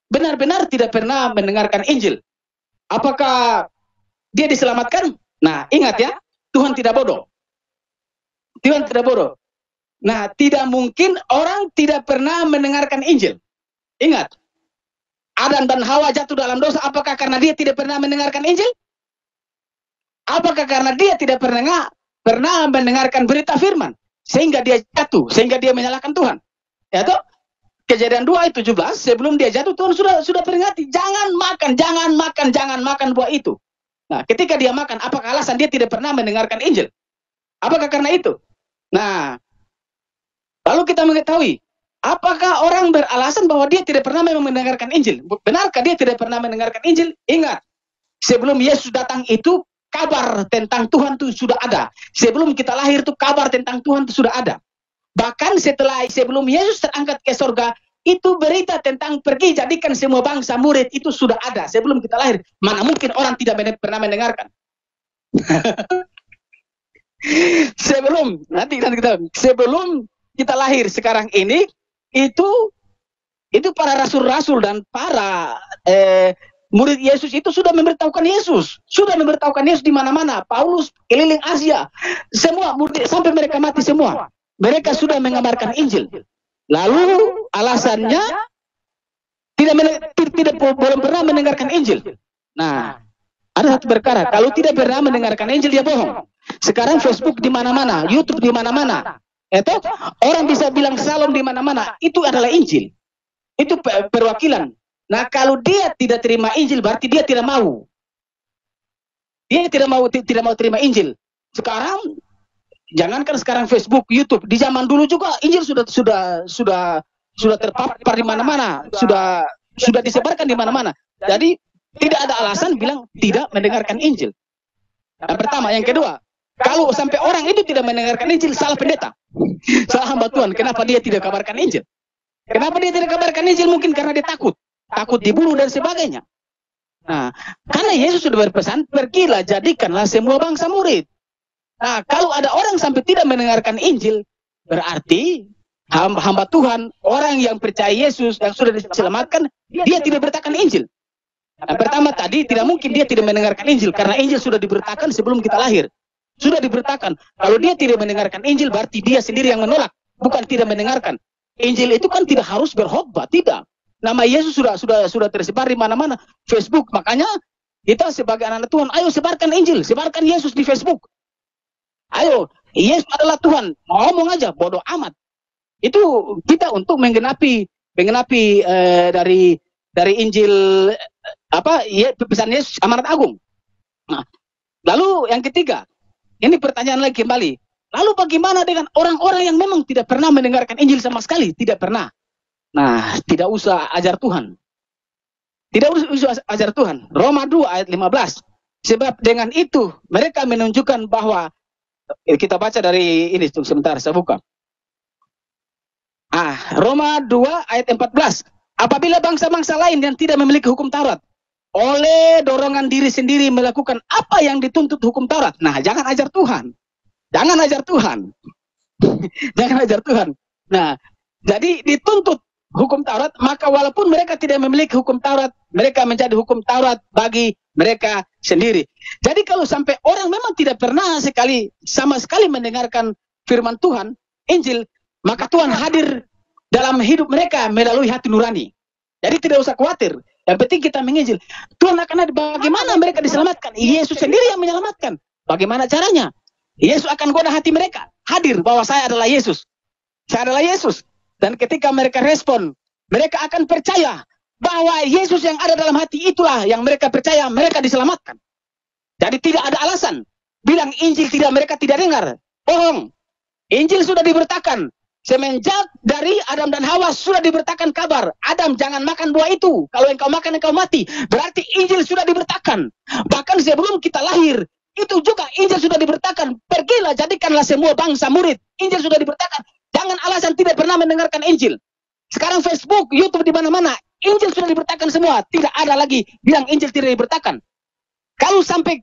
benar-benar tidak pernah mendengarkan Injil? Apakah dia diselamatkan? Nah, ingat ya, Tuhan tidak bodoh. Tuhan tidak bodoh. Nah, tidak mungkin orang tidak pernah mendengarkan Injil. Ingat, Adam dan Hawa jatuh dalam dosa, apakah karena dia tidak pernah mendengarkan Injil? Apakah karena dia tidak pernah mendengarkan berita firman? Sehingga dia jatuh, sehingga dia menyalahkan Tuhan. Ya toh? Kejadian 2 ayat 17, sebelum dia jatuh Tuhan sudah peringati, jangan makan buah itu. Nah, ketika dia makan, apakah alasan dia tidak pernah mendengarkan Injil? Apakah karena itu? Nah, lalu kita mengetahui, apakah orang beralasan bahwa dia tidak pernah memang mendengarkan Injil? Benarkah dia tidak pernah mendengarkan Injil? Ingat, sebelum Yesus datang itu, kabar tentang Tuhan itu sudah ada. Sebelum kita lahir itu kabar tentang Tuhan itu sudah ada. Bahkan sebelum Yesus terangkat ke surga, itu berita tentang pergi jadikan semua bangsa murid itu sudah ada. Sebelum kita lahir, mana mungkin orang tidak pernah mendengarkan. sebelum kita lahir sekarang ini, itu para rasul-rasul dan para murid Yesus itu sudah memberitahukan Yesus. Sudah memberitahukan Yesus di mana-mana. Paulus keliling Asia. Semua murid, sampai mereka mati semua. Mereka sudah mengabarkan Injil. Lalu alasannya belum pernah mendengarkan Injil. Nah, ada satu perkara. Kalau tidak pernah mendengarkan Injil, dia bohong. Sekarang Facebook di mana-mana, YouTube di mana-mana. Itu orang bisa bilang salam di mana-mana. Itu adalah Injil. Itu perwakilan. Nah, kalau dia tidak terima Injil, berarti dia tidak mau. Dia tidak mau terima Injil. Sekarang, jangankan sekarang Facebook, YouTube, di zaman dulu juga Injil sudah terpapar di mana-mana, sudah disebarkan di mana-mana. Jadi tidak ada alasan bilang tidak mendengarkan Injil. Yang pertama, yang kedua, kalau sampai orang itu tidak mendengarkan Injil, salah pendeta, salah hamba Tuhan. Kenapa dia tidak kabarkan Injil? Kenapa dia tidak kabarkan Injil? Mungkin karena dia takut dibunuh dan sebagainya. Nah, karena Yesus sudah berpesan, pergilah jadikanlah semua bangsa murid. Nah, kalau ada orang sampai tidak mendengarkan Injil, berarti hamba Tuhan, orang yang percaya Yesus, yang sudah diselamatkan, dia tidak beritakan Injil. Yang pertama tadi, tidak mungkin dia tidak mendengarkan Injil, karena Injil sudah diberitakan sebelum kita lahir. Sudah diberitakan. Kalau dia tidak mendengarkan Injil, berarti dia sendiri yang menolak, bukan tidak mendengarkan. Injil itu kan tidak harus berkhotbah, tidak. Nama Yesus sudah tersebar di mana-mana. Facebook, makanya kita sebagai anak Tuhan, ayo sebarkan Injil, sebarkan Yesus di Facebook. Ayo, Yesus adalah Tuhan. Mau ngomong aja, bodoh amat. Itu kita untuk menggenapi dari Injil pesan Yesus amanat agung. Nah, lalu yang ketiga, ini pertanyaan lagi kembali. Lalu bagaimana dengan orang-orang yang memang tidak pernah mendengarkan Injil sama sekali? Tidak pernah. Nah, tidak usah ajar Tuhan. Tidak usah ajar Tuhan. Roma 2 ayat 15. Sebab dengan itu mereka menunjukkan bahwa, kita baca dari ini, sebentar saya buka. Roma 2 ayat 14. Apabila bangsa-bangsa lain yang tidak memiliki hukum Taurat, oleh dorongan diri sendiri melakukan apa yang dituntut hukum Taurat. Nah, jangan ajar Tuhan. Jangan ajar Tuhan. Jangan ajar Tuhan. Nah, jadi dituntut hukum Taurat, maka walaupun mereka tidak memiliki hukum Taurat, mereka menjadi hukum Taurat bagi mereka sendiri. Jadi kalau sampai orang memang tidak pernah sama sekali mendengarkan firman Tuhan, Injil, maka Tuhan hadir dalam hidup mereka melalui hati nurani. Jadi tidak usah khawatir. Yang penting kita menginjil. Tuhan akan ada. Bagaimana mereka diselamatkan? Yesus sendiri yang menyelamatkan. Bagaimana caranya? Yesus akan goda hati mereka. Hadir bahwa saya adalah Yesus. Saya adalah Yesus. Dan ketika mereka respon, mereka akan percaya bahwa Yesus yang ada dalam hati itulah yang mereka percaya, mereka diselamatkan. Jadi tidak ada alasan bilang Injil mereka tidak dengar. Bohong. Injil sudah diberitakan. Semenjak dari Adam dan Hawa sudah diberitakan kabar. Adam, jangan makan buah itu. Kalau engkau makan, engkau mati. Berarti Injil sudah diberitakan. Bahkan sebelum kita lahir, itu juga Injil sudah diberitakan. Pergilah, jadikanlah semua bangsa murid. Injil sudah diberitakan. Jangan alasan tidak pernah mendengarkan Injil. Sekarang Facebook, YouTube, di mana-mana, Injil sudah diberitakan semua. Tidak ada lagi bilang Injil tidak diberitakan. Kalau sampai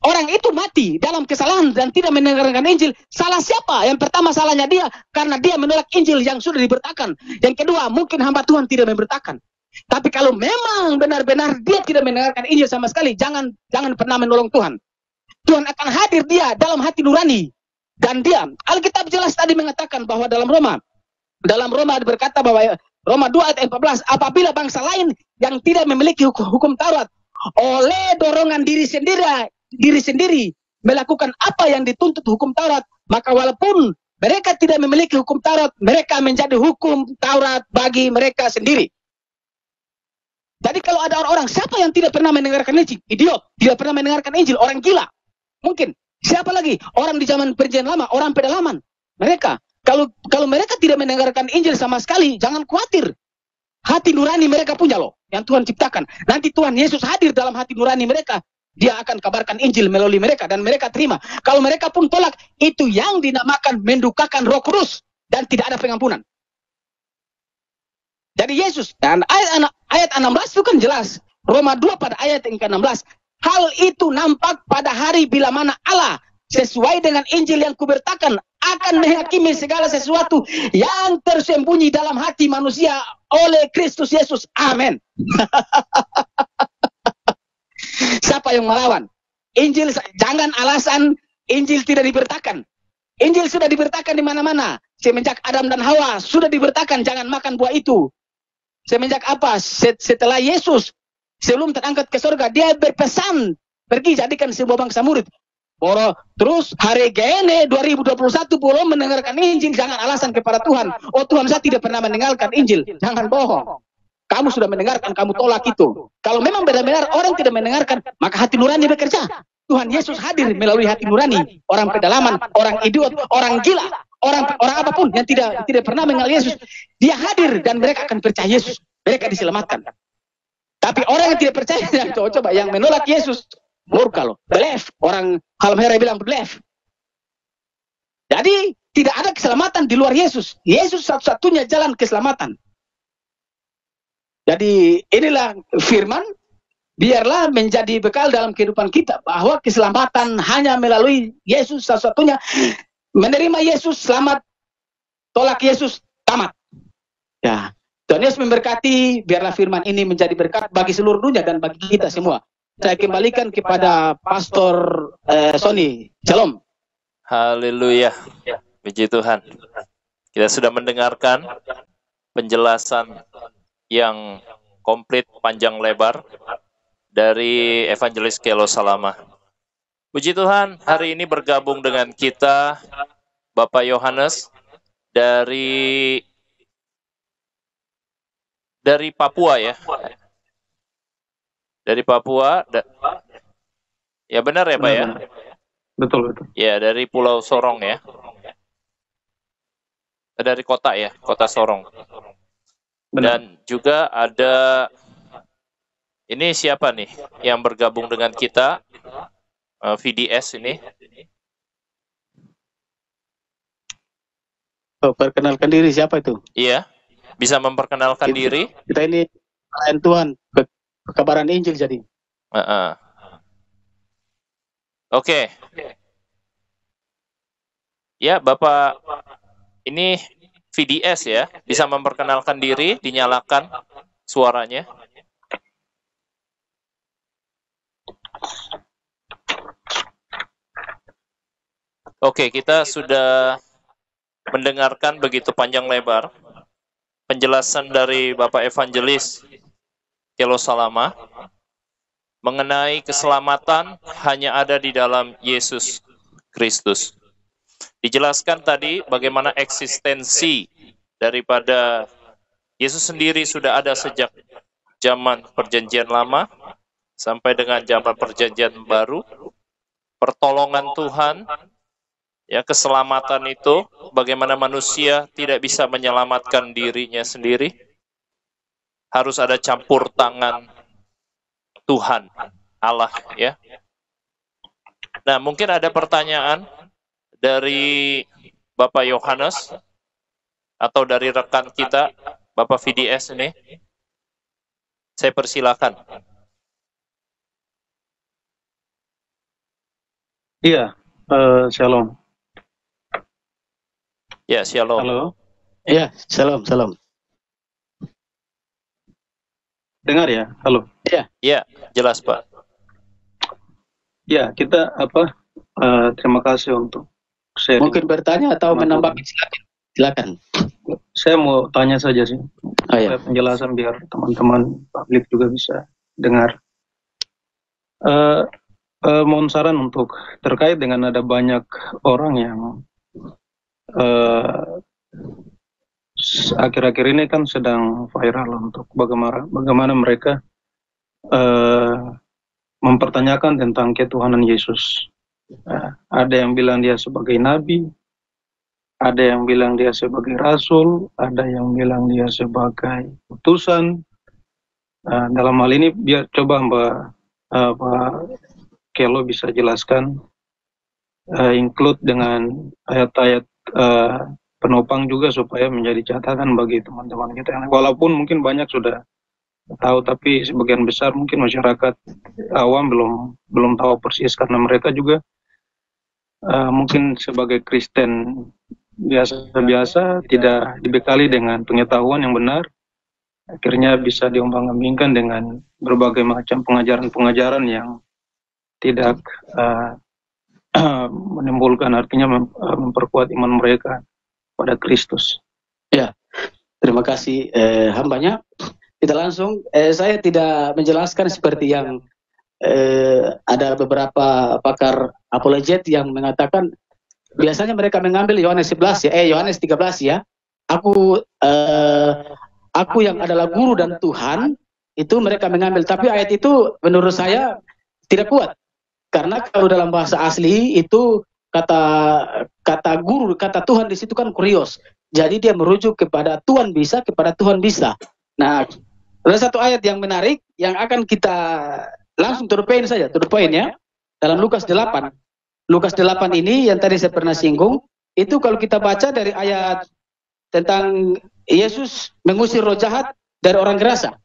orang itu mati dalam kesalahan dan tidak mendengarkan Injil, salah siapa? Yang pertama, salahnya dia, karena dia menolak Injil yang sudah diberitakan. Yang kedua, mungkin hamba Tuhan tidak memberitakan. Tapi kalau memang benar-benar dia tidak mendengarkan Injil sama sekali, jangan pernah menolong Tuhan. Tuhan akan hadir dia dalam hati nurani. Dan dia, Alkitab jelas tadi mengatakan bahwa dalam Roma berkata bahwa Roma 2 ayat 14, apabila bangsa lain yang tidak memiliki hukum Taurat oleh dorongan diri sendiri melakukan apa yang dituntut hukum Taurat, maka walaupun mereka tidak memiliki hukum Taurat, mereka menjadi hukum Taurat bagi mereka sendiri. Jadi kalau ada orang-orang, siapa yang tidak pernah mendengarkan Injil? Idiot, tidak pernah mendengarkan Injil, orang gila. Mungkin. Siapa lagi? Orang di zaman Perjanjian Lama, orang pedalaman. Mereka, kalau mereka tidak mendengarkan Injil sama sekali, jangan khawatir. Hati nurani mereka punya loh, yang Tuhan ciptakan. Nanti Tuhan Yesus hadir dalam hati nurani mereka. Dia akan kabarkan Injil melalui mereka dan mereka terima. Kalau mereka pun tolak, itu yang dinamakan mendukakan Roh Kudus dan tidak ada pengampunan. Jadi Yesus, dan ayat 16 itu kan jelas. Roma 2 pada ayat yang ke-16. Hal itu nampak pada hari bila mana Allah sesuai dengan Injil yang kuberitakan akan menghakimi segala sesuatu yang tersembunyi dalam hati manusia oleh Kristus Yesus. Amin. Siapa yang melawan? Injil, jangan alasan Injil tidak diberitakan. Injil sudah diberitakan di mana-mana. Semenjak Adam dan Hawa sudah diberitakan jangan makan buah itu. Semenjak apa? Setelah Yesus sebelum terangkat ke surga, dia berpesan, pergi jadikan sebuah bangsa murid. Terus hari gini 2021 belum mendengarkan Injil, jangan alasan kepada Tuhan. Oh Tuhan, saya tidak pernah mendengarkan Injil. Jangan bohong. Kamu sudah mendengarkan, kamu tolak itu. Kalau memang benar-benar orang tidak mendengarkan, maka hati nurani bekerja. Tuhan Yesus hadir melalui hati nurani. Orang pedalaman, orang idiot, orang gila, orang apapun yang tidak pernah mengenal Yesus, dia hadir dan mereka akan percaya Yesus. Mereka diselamatkan. Tapi orang yang tidak percaya, coba yang menolak Yesus, murka loh, belief. Orang Halmahera bilang belief. Jadi tidak ada keselamatan di luar Yesus. Yesus satu-satunya jalan keselamatan. Jadi inilah firman, biarlah menjadi bekal dalam kehidupan kita bahwa keselamatan hanya melalui Yesus satu-satunya. Menerima Yesus selamat, tolak Yesus tamat. Ya. Tuhan Yesus memberkati, biarlah firman ini menjadi berkat bagi seluruh dunia dan bagi kita semua. Saya kembalikan kepada Pastor Sony. Shalom. Haleluya. Puji Tuhan. Kita sudah mendengarkan penjelasan yang komplit panjang lebar dari Evangelis Kelo Salama. Puji Tuhan, hari ini bergabung dengan kita Bapak Yohanes dari Papua ya. Dari Papua. Ya benar ya Pak ya? Betul. Ya, dari Pulau Sorong ya. Dari kota ya, kota Sorong. Benar. Dan juga ada, ini siapa nih yang bergabung dengan kita, VDS ini? Perkenalkan diri, siapa itu? Iya, bisa memperkenalkan diri. Kita ini pelayan Tuhan, kebaran Injil jadi. Oke. Ya, Bapak, ini VDS ya, bisa memperkenalkan diri, dinyalakan suaranya. Oke, kita sudah mendengarkan begitu panjang lebar penjelasan dari Bapak Evangelis Kelo Salama mengenai keselamatan hanya ada di dalam Yesus Kristus. Dijelaskan tadi bagaimana eksistensi daripada Yesus sendiri sudah ada sejak zaman Perjanjian Lama sampai dengan zaman Perjanjian Baru. pertolongan Tuhan, ya, keselamatan itu, bagaimana manusia tidak bisa menyelamatkan dirinya sendiri, harus ada campur tangan Tuhan, Allah, ya. Nah, mungkin ada pertanyaan dari Bapak Yohanes atau dari rekan kita, Bapak VDS ini. Saya persilakan. Iya, shalom. Ya, shalom. Halo, Ya, salam, salam. dengar ya? Halo. Ya, jelas Pak. Ya, kita terima kasih untuk sharing. Mungkin bertanya atau menambahkan, silakan. Saya mau tanya saja sih, Oh, ya. penjelasan biar teman-teman publik juga bisa dengar. Mohon saran untuk terkait dengan ada banyak orang yang akhir-akhir ini kan sedang viral untuk bagaimana mereka mempertanyakan tentang ketuhanan Yesus. Ada yang bilang dia sebagai nabi, ada yang bilang dia sebagai rasul, ada yang bilang dia sebagai utusan. Dalam hal ini biar coba Pak Kelo bisa jelaskan, include dengan ayat-ayat penopang juga supaya menjadi catatan bagi teman-teman kita. Walaupun mungkin banyak sudah tahu, tapi sebagian besar mungkin masyarakat awam belum tahu persis karena mereka juga mungkin sebagai Kristen biasa-biasa tidak dibekali dengan pengetahuan yang benar, akhirnya bisa diombang-ambingkan dengan berbagai macam pengajaran-pengajaran yang tidak menimbulkan, artinya memperkuat iman mereka pada Kristus. Ya, terima kasih hambanya. Kita langsung, saya tidak menjelaskan seperti yang ada beberapa pakar apologet yang mengatakan biasanya mereka mengambil Yohanes 11 ya, Yohanes 13 ya. Aku yang adalah guru dan Tuhan, itu mereka mengambil, tapi ayat itu menurut saya tidak kuat. Karena kalau dalam bahasa asli itu kata guru, kata Tuhan di situ kan kurios. Jadi dia merujuk kepada Tuhan bisa, kepada Tuhan bisa. Nah, ada satu ayat yang menarik yang akan kita langsung to the point saja, to the point ya. Dalam Lukas 8. Lukas 8 ini yang tadi saya pernah singgung, itu kalau kita baca dari ayat tentang Yesus mengusir roh jahat dari orang gerasa.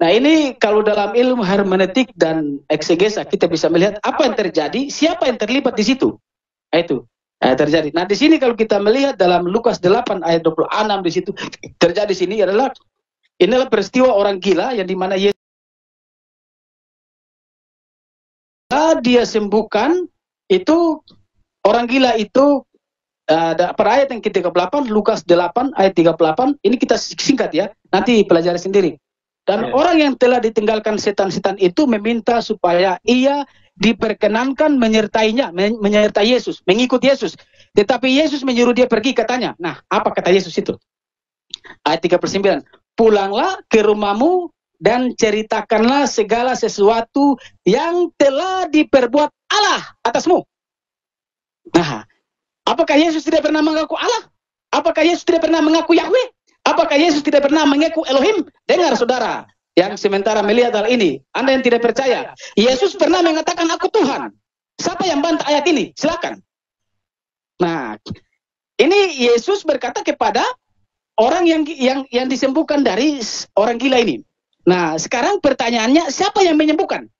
Nah, ini kalau dalam ilmu hermeneutik dan eksegesa kita bisa melihat apa yang terjadi, siapa yang terlibat di situ. Nah, itu terjadi. Nah, di sini kalau kita melihat dalam Lukas 8 ayat 26 di situ terjadi sini inilah peristiwa orang gila yang dimana Yesus dia sembuhkan itu orang gila itu pada ayat yang ke-38, Lukas 8 ayat 38, ini kita singkat ya, nanti pelajari sendiri. Dan orang yang telah ditinggalkan setan-setan itu meminta supaya ia diperkenankan menyertai Yesus, mengikut Yesus. Tetapi Yesus menyuruh dia pergi, katanya. Nah, apa kata Yesus itu? Ayat 39, pulanglah ke rumahmu dan ceritakanlah segala sesuatu yang telah diperbuat Allah atasmu. Nah, apakah Yesus tidak pernah mengaku Allah? Apakah Yesus tidak pernah mengaku Yahweh? Apakah Yesus tidak pernah mengaku Elohim? Dengar saudara, yang sementara melihat hal ini, Anda yang tidak percaya, Yesus pernah mengatakan aku Tuhan. Siapa yang bantah ayat ini? Silakan. Nah, ini Yesus berkata kepada orang yang disembuhkan dari orang gila ini. Nah, sekarang pertanyaannya, siapa yang menyembuhkan?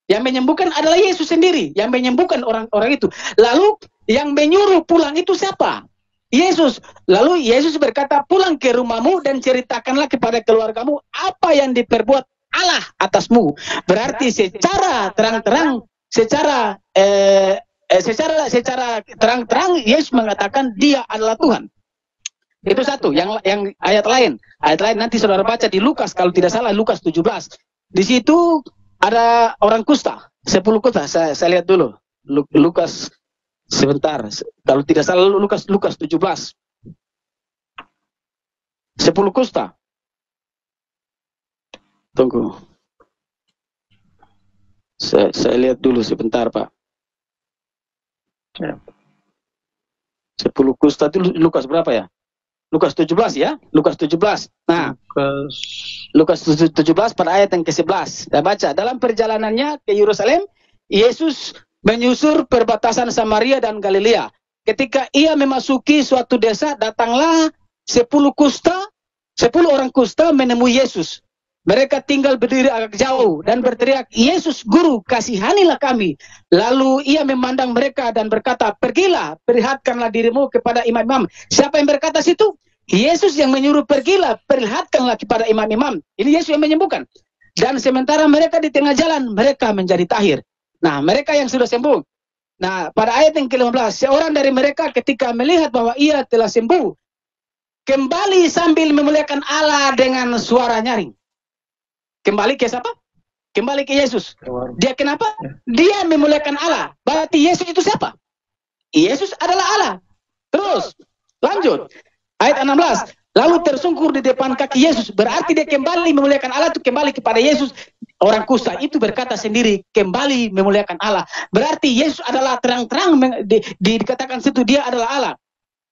Yang menyembuhkan adalah Yesus sendiri, yang menyembuhkan orang-orang itu. Lalu yang menyuruh pulang itu siapa? Yesus. Lalu Yesus berkata, pulang ke rumahmu dan ceritakanlah kepada keluargamu apa yang diperbuat Allah atasmu. Berarti secara terang-terang, secara terang-terang Yesus mengatakan dia adalah Tuhan. Itu satu. Yang ayat lain nanti saudara baca di Lukas, kalau tidak salah Lukas 17. Di situ ada orang kusta, 10 kusta. Saya lihat dulu. Lukas sebentar. Kalau tidak salah Lukas 17. 10 kusta. Tunggu. Saya lihat dulu sebentar, Pak. Ya. 10 kusta itu Lukas berapa ya? Lukas 17 ya? Lukas 17. Nah, Lukas 17 pada ayat yang ke-11. Kita baca, dalam perjalanannya ke Yerusalem, Yesus menyusur perbatasan Samaria dan Galilea. Ketika ia memasuki suatu desa, datanglah 10 orang kusta menemui Yesus. Mereka tinggal berdiri agak jauh dan berteriak, "Yesus Guru, kasihanilah kami." Lalu ia memandang mereka dan berkata, "Pergilah, perlihatkanlah dirimu kepada imam-imam." Siapa yang berkata situ? Yesus yang menyuruh, "Pergilah, perlihatkanlah kepada imam-imam." Ini Yesus yang menyembuhkan. Dan sementara mereka di tengah jalan, mereka menjadi tahir. Nah, mereka yang sudah sembuh. Nah, pada ayat yang ke-15, seorang dari mereka ketika melihat bahwa ia telah sembuh, kembali sambil memuliakan Allah dengan suara nyaring. Kembali ke siapa? Kembali ke Yesus. Dia kenapa? Dia memuliakan Allah. Berarti Yesus itu siapa? Yesus adalah Allah. Terus, lanjut. Ayat 16. Lalu tersungkur di depan kaki Yesus. Berarti dia kembali memuliakan Allah, itu kembali kepada Yesus. Orang kusta itu berkata sendiri, kembali memuliakan Allah. Berarti Yesus adalah terang-terang dikatakan situ, dia adalah Allah.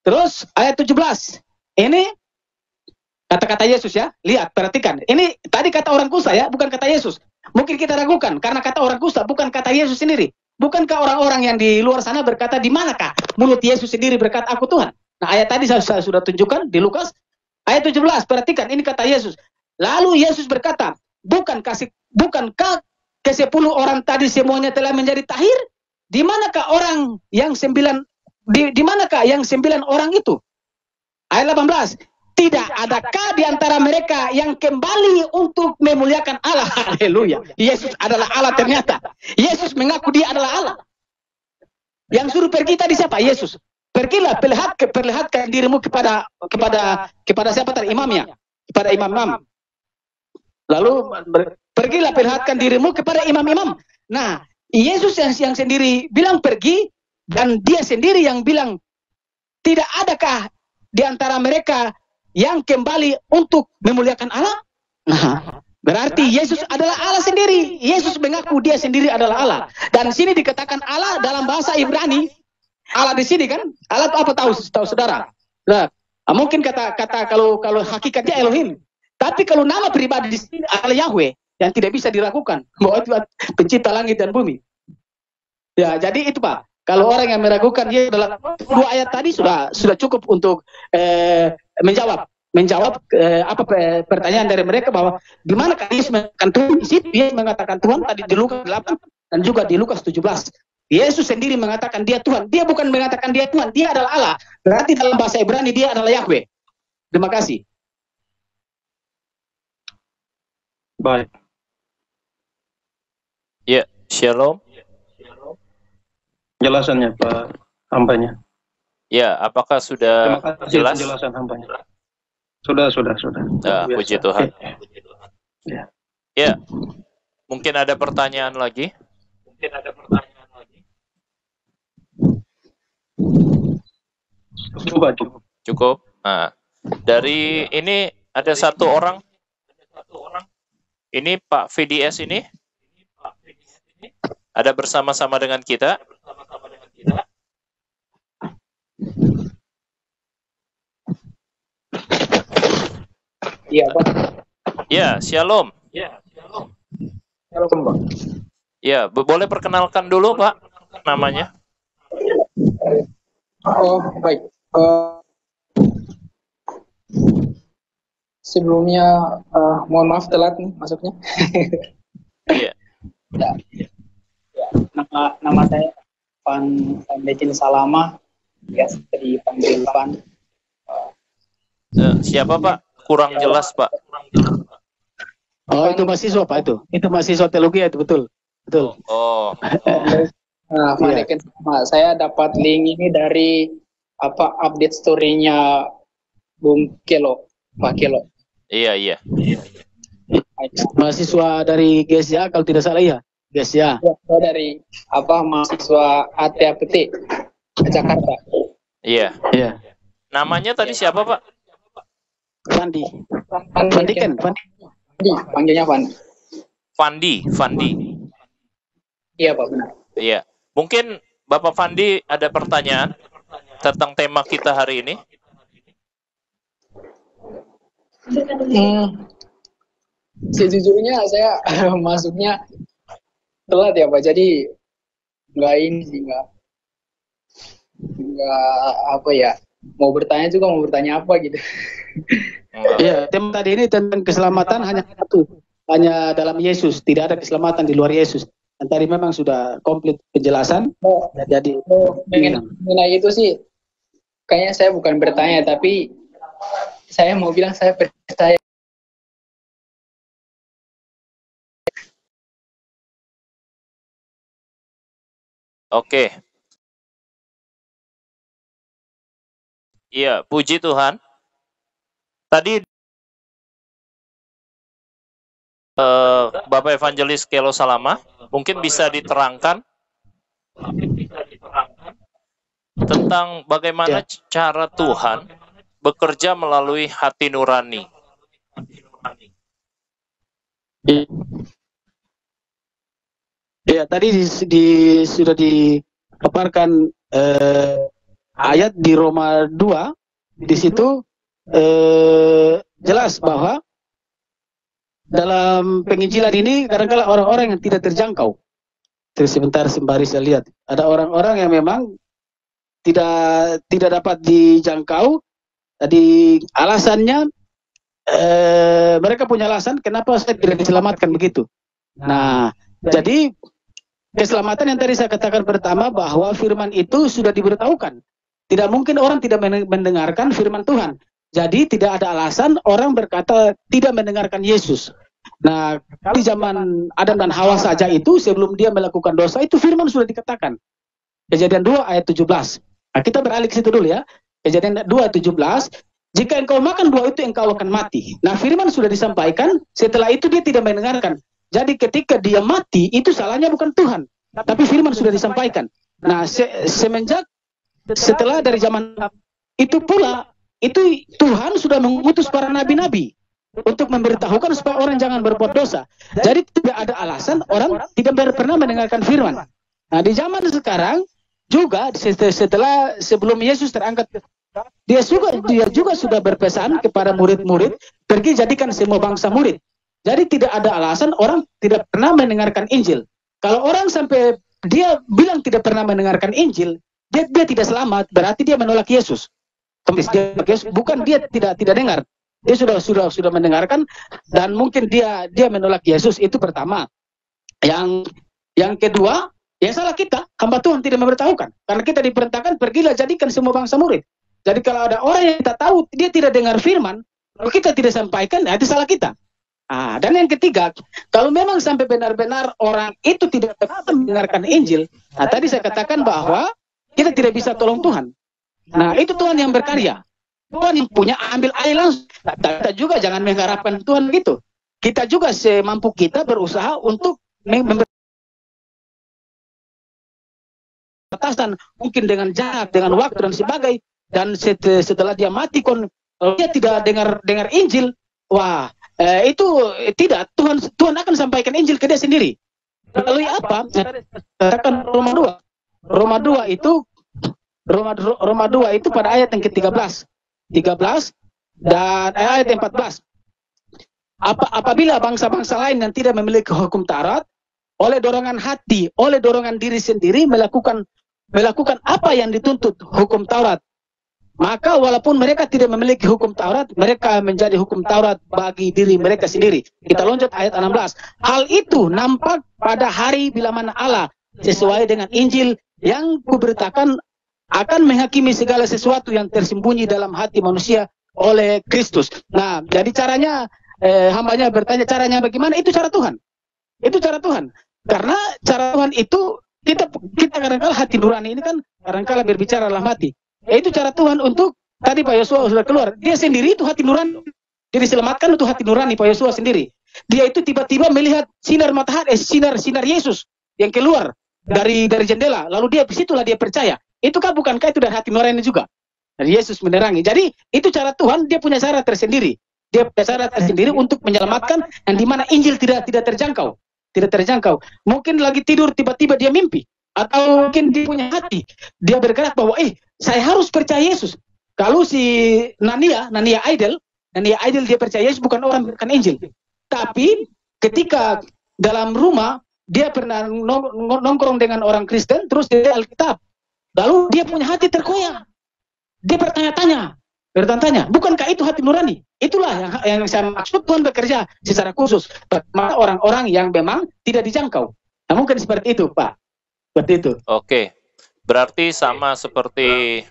Terus, ayat 17. Ini kata-kata Yesus ya. Lihat, perhatikan. Ini tadi kata orang kusta ya, bukan kata Yesus. Mungkin kita ragukan, karena kata orang kusta bukan kata Yesus sendiri. Bukankah orang-orang yang di luar sana berkata, di manakah mulut Yesus sendiri berkata, "Aku Tuhan"? Nah, ayat tadi saya sudah tunjukkan di Lukas. Ayat 17, perhatikan, ini kata Yesus. Lalu Yesus berkata, bukankah ke-10 orang tadi semuanya telah menjadi tahir? Di manakah orang yang 9 orang itu? Ayat 18. Tidak adakah di antara mereka yang kembali untuk memuliakan Allah? Haleluya. Yesus adalah Allah ternyata. Yesus mengaku dia adalah Allah. Yang suruh pergi tadi siapa? Yesus. Pergilah, perlihatkan dirimu kepada siapa tadi? Imamnya. Kepada imam-imam. Lalu pergilah, perlihatkan dirimu kepada imam-imam. Nah, Yesus yang sendiri bilang pergi, dan dia sendiri yang bilang, tidak adakah di antara mereka yang kembali untuk memuliakan Allah? Nah, berarti Yesus adalah Allah sendiri. Yesus mengaku dia sendiri adalah Allah. Dan sini dikatakan Allah dalam bahasa Ibrani. Allah di sini kan? Allah itu apa tahu saudara? Nah, mungkin kata kalau hakikatnya Elohim. Tapi kalau nama pribadi di sini adalah Yahweh yang tidak bisa diragukan. Bahwa itu pencipta langit dan bumi. Ya, jadi itu Pak. Kalau orang yang meragukan dia adalah 2 ayat tadi sudah cukup untuk menjawab pertanyaan dari mereka bahwa di mana Yesus mengatakan Tuhan. Di situ Yesus mengatakan Tuhan tadi di Lukas 8 dan juga di Lukas 17. Yesus sendiri mengatakan dia Tuhan. Dia bukan mengatakan dia Tuhan, dia adalah Allah. Berarti dalam bahasa Ibrani dia adalah Yahweh. Terima kasih. Baik. Ya, shalom. Jelasannya Pak hambanya. Ya, apakah sudah jelas? Penjelasan hambanya. Sudah. Nah, puji Tuhan. Ya. Ya, mungkin ada pertanyaan lagi? Cukup. Nah, dari ini ada satu orang. Ini Pak VDS ini ada bersama-sama dengan kita. Iya, Pak. Ya, shalom. Shalom, Pak. Ya, boleh perkenalkan dulu, Pak, namanya. Oh, baik. Sebelumnya, mohon maaf telat nih masuknya. Iya. Ya. Nama saya Van Becin Salama, ya, dari panggil Van. Siapa Pak? Kurang jelas Pak. Oh, itu mahasiswa Pak itu. Itu mahasiswa teologi itu betul. Oh. Nah, Van Becin Salama. Saya dapat link ini dari update story-nya Bung Kelo, Pak Kelo. Iya. Mahasiswa dari GSA kalau tidak salah ya. GSA. Saya dari mahasiswa ATAPT Jakarta. Iya. Namanya tadi siapa Pak? Fandi. Panggilnya Fandi. Fandi. Iya Pak, benar. Iya. Mungkin Bapak Fandi ada pertanyaan tentang tema kita hari ini? Sejujurnya saya masuknya telat ya Pak, jadi nggak ini sih, nggak apa ya, mau bertanya apa gitu. Iya, tema tadi ini tentang keselamatan hanya satu, hanya dalam Yesus, tidak ada keselamatan di luar Yesus. Dan tadi memang sudah komplit penjelasan. Jadi mengenai itu sih, kayaknya saya bukan bertanya, tapi saya mau bilang saya percaya. Oke. Iya, puji Tuhan. Tadi Bapak Evangelis Kelo Salama, mungkin bisa diterangkan tentang bagaimana cara Tuhan bekerja melalui hati nurani. Ya, tadi sudah dipaparkan ayat di Roma 2, di situ jelas bahwa dalam penginjilan ini kadang-kala orang-orang yang tidak terjangkau. Terus sebentar sembari saya lihat, ada orang-orang yang memang tidak dapat dijangkau. Jadi alasannya mereka punya alasan kenapa saya tidak diselamatkan begitu. Nah, jadi keselamatan yang tadi saya katakan pertama bahwa firman itu sudah diberitahukan. Tidak mungkin orang tidak mendengarkan firman Tuhan. Jadi tidak ada alasan orang berkata tidak mendengarkan Yesus. Nah, di zaman Adam dan Hawa saja itu sebelum dia melakukan dosa itu firman sudah dikatakan. Kejadian 2 ayat 17. Nah, kita beralih ke situ dulu ya. Kejadian 2 ayat 17. Jika engkau makan buah itu engkau akan mati. Nah, firman sudah disampaikan, setelah itu dia tidak mendengarkan. Jadi ketika dia mati, itu salahnya bukan Tuhan, tapi firman sudah disampaikan. Nah, setelah dari zaman itu pula, itu Tuhan sudah mengutus para nabi-nabi untuk memberitahukan supaya orang jangan berbuat dosa. Jadi tidak ada alasan orang tidak pernah mendengarkan firman. Nah, di zaman sekarang juga sebelum Yesus terangkat, dia juga sudah berpesan kepada murid-murid, pergi jadikan semua bangsa murid. Jadi tidak ada alasan orang tidak pernah mendengarkan Injil. Kalau orang sampai dia bilang tidak pernah mendengarkan Injil, dia tidak selamat, berarti dia menolak Yesus. Bukan dia tidak dengar. Dia sudah mendengarkan dan mungkin dia menolak Yesus, itu pertama. Yang kedua, ya salah kita, hamba Tuhan tidak memberitahukan. Karena kita diperintahkan pergilah jadikan semua bangsa murid. Jadi kalau ada orang yang kita tahu dia tidak dengar firman, kalau kita tidak sampaikan, itu salah kita. Dan yang ketiga, kalau memang sampai benar-benar orang itu tidak mendengarkan Injil, tadi saya katakan bahwa kita tidak bisa tolong Tuhan. Nah, itu Tuhan yang berkarya. Tuhan yang punya, ambil air langsung. Kita juga jangan mengharapkan Tuhan gitu. Kita juga semampu kita berusaha untuk batasan, mungkin dengan jarak, dengan waktu dan sebagainya. Dan setelah dia mati, kalau dia tidak dengar Injil, itu tidak, Tuhan akan sampaikan Injil ke dia sendiri. Melalui apa? Katakan Roma 2 itu pada ayat yang ke-13 dan ayat 14. Apabila bangsa-bangsa lain yang tidak memiliki hukum Taurat, oleh dorongan hati, oleh dorongan diri sendiri melakukan apa yang dituntut hukum Taurat, maka walaupun mereka tidak memiliki hukum Taurat, mereka menjadi hukum Taurat bagi diri mereka sendiri. Kita loncat ayat 16. Hal itu nampak pada hari bila mana Allah sesuai dengan Injil yang kuberitakan akan menghakimi segala sesuatu yang tersembunyi dalam hati manusia oleh Kristus. Nah, jadi caranya hambanya bertanya caranya bagaimana? Itu cara Tuhan. Itu cara Tuhan. Karena cara Tuhan itu kita kadang-kala hati nurani ini kan kadang-kala berbicara dalam hati. Itu cara Tuhan untuk tadi Pak Yosua sudah keluar. Dia sendiri itu hati nurani. Dia diselamatkan itu hati nurani Pak Yosua sendiri. Dia itu tiba-tiba melihat sinar matahari, sinar Yesus yang keluar dari jendela. Lalu situlah dia percaya. Bukankah itu dari hati nurani juga? Dari Yesus menerangi. Jadi itu cara Tuhan, dia punya cara tersendiri. Dia punya cara tersendiri untuk menyelamatkan yang dimana Injil tidak terjangkau. Tidak terjangkau. Mungkin lagi tidur tiba-tiba dia mimpi. atau mungkin dia punya hati, dia bergerak bahwa saya harus percaya Yesus. Kalau si Nania Idol dia percaya Yesus bukan orang, bukan Injil. Tapi ketika dalam rumah dia pernah nongkrong dengan orang Kristen, terus dia Alkitab, lalu dia punya hati terkoyak. Dia bertanya-tanya, bukankah itu hati nurani? Itulah yang saya maksud, Tuhan bekerja secara khusus pada orang-orang yang memang tidak dijangkau. Nah, mungkin seperti itu, Pak. Seperti itu. Oke. Berarti sama seperti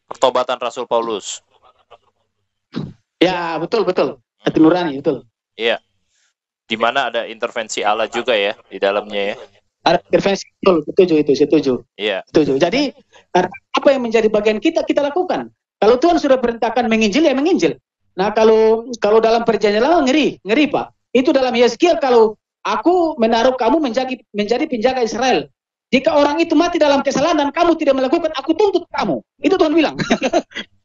pertobatan Rasul Paulus. Ya, betul. Hati nurani, betul. Iya. Di mana ada intervensi Allah juga ya di dalamnya ya. Ada intervensi, betul, setuju. Iya. Setuju. Jadi apa yang menjadi bagian kita lakukan. Kalau Tuhan sudah perintahkan menginjil, ya menginjil. Nah, kalau dalam perjanjian lama ngeri Pak. Itu dalam Yeskiel, kalau aku menaruh kamu menjadi penjaga Israel. Jika orang itu mati dalam kesalahan dan kamu tidak melakukan, aku tuntut kamu. Itu Tuhan bilang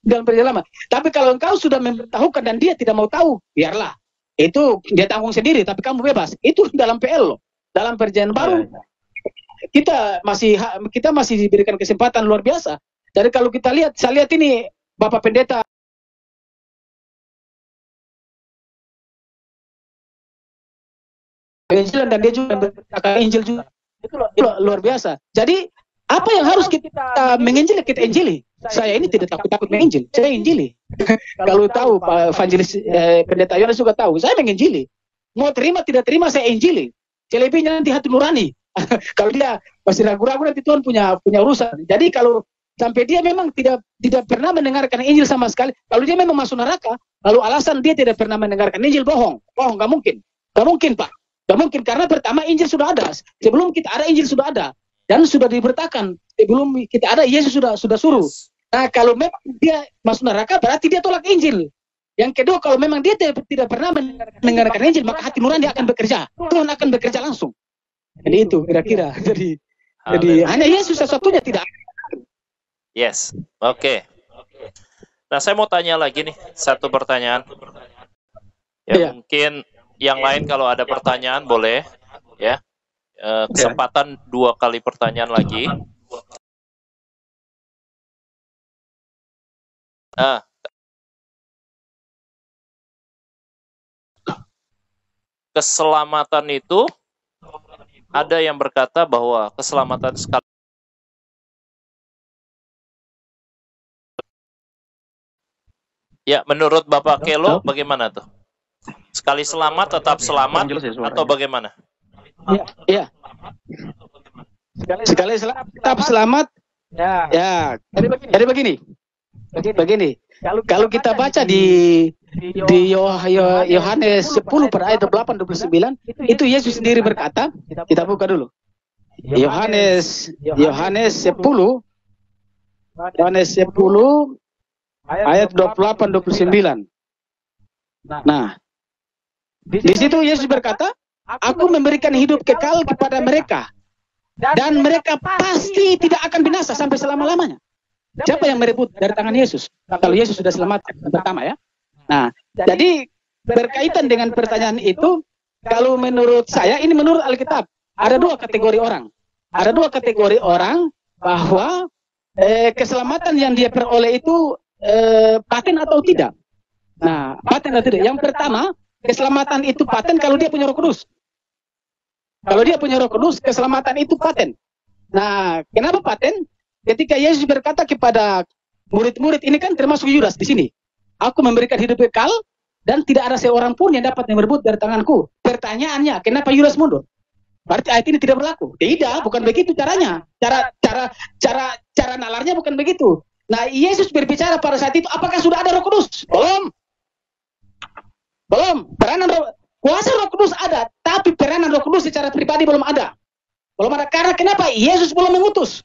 dalam perjanjian lama. Tapi kalau engkau sudah memberitahukan dan dia tidak mau tahu, biarlah. Itu dia tanggung sendiri, tapi kamu bebas. Itu dalam PL loh. Dalam perjanjian baru kita masih diberikan kesempatan luar biasa. Jadi kalau saya lihat ini Bapak Pendeta Injil dan dia juga berkata Injil juga. Itu luar biasa. Jadi apa yang harus kita menginjili, kita injili. Saya ini tidak takut menginjil, saya injili. Kalau tahu Pak Evangelis Pendeta Yones juga tahu, saya menginjili. Mau terima tidak terima saya injili. Selebihnya nanti hati nurani. Kalau dia masih ragu-ragu nanti Tuhan punya urusan. Jadi kalau sampai dia memang tidak pernah mendengarkan Injil sama sekali, kalau dia memang masuk neraka, lalu alasan dia tidak pernah mendengarkan Injil, bohong, nggak mungkin Pak. Nggak mungkin, karena pertama Injil sudah ada. Sebelum kita ada Injil sudah ada. Dan sudah diberitakan. Sebelum kita ada, Yesus sudah suruh. Nah, kalau memang dia masuk neraka, berarti dia tolak Injil. Yang kedua, kalau memang dia tidak pernah mendengarkan Injil, maka hati nurani dia akan bekerja. Tuhan akan bekerja langsung. Jadi itu kira-kira. Jadi hanya Yesus satu-satunya tidak. Yes. Oke. Nah, saya mau tanya lagi nih, satu pertanyaan. Ya, mungkin yang lain kalau ada pertanyaan boleh ya. Kesempatan 2 kali pertanyaan lagi. Keselamatan itu ada yang berkata bahwa keselamatan sekali. Ya, menurut Bapak Kelo bagaimana tuh? Sekali selamat tetap selamat atau bagaimana? Iya. Sekali tetap selamat. Ya. Jadi begini. Kalau kita baca di Yohanes 10 pada ayat 8-29, itu Yesus sendiri berkata, kita buka dulu. Yohanes 10 ayat 28-29. Nah, di situ Yesus berkata, aku memberikan hidup kekal kepada mereka, dan mereka pasti tidak akan binasa sampai selama-lamanya. Siapa yang merebut dari tangan Yesus? Kalau Yesus sudah selamatkan, pertama ya. Nah, jadi berkaitan dengan pertanyaan itu, kalau menurut saya, ini menurut Alkitab, ada 2 kategori orang. Ada 2 kategori orang bahwa keselamatan yang dia peroleh itu paten atau tidak. Nah, paten atau tidak. Yang pertama, keselamatan itu paten kalau dia punya Roh Kudus. Kalau dia punya Roh Kudus, keselamatan itu paten. Nah, kenapa paten? Ketika Yesus berkata kepada murid-murid, ini kan termasuk Yudas di sini. Aku memberikan hidup kekal dan tidak ada seorang pun yang dapat merebut dari tanganku. Pertanyaannya, kenapa Yudas mundur? Berarti ayat ini tidak berlaku. Tidak, bukan begitu caranya. Cara nalarnya bukan begitu. Nah, Yesus berbicara pada saat itu, apakah sudah ada Roh Kudus? Belum. Kuasa Roh Kudus ada, tapi peranan Roh Kudus secara pribadi belum ada. Karena kenapa? Yesus belum mengutus.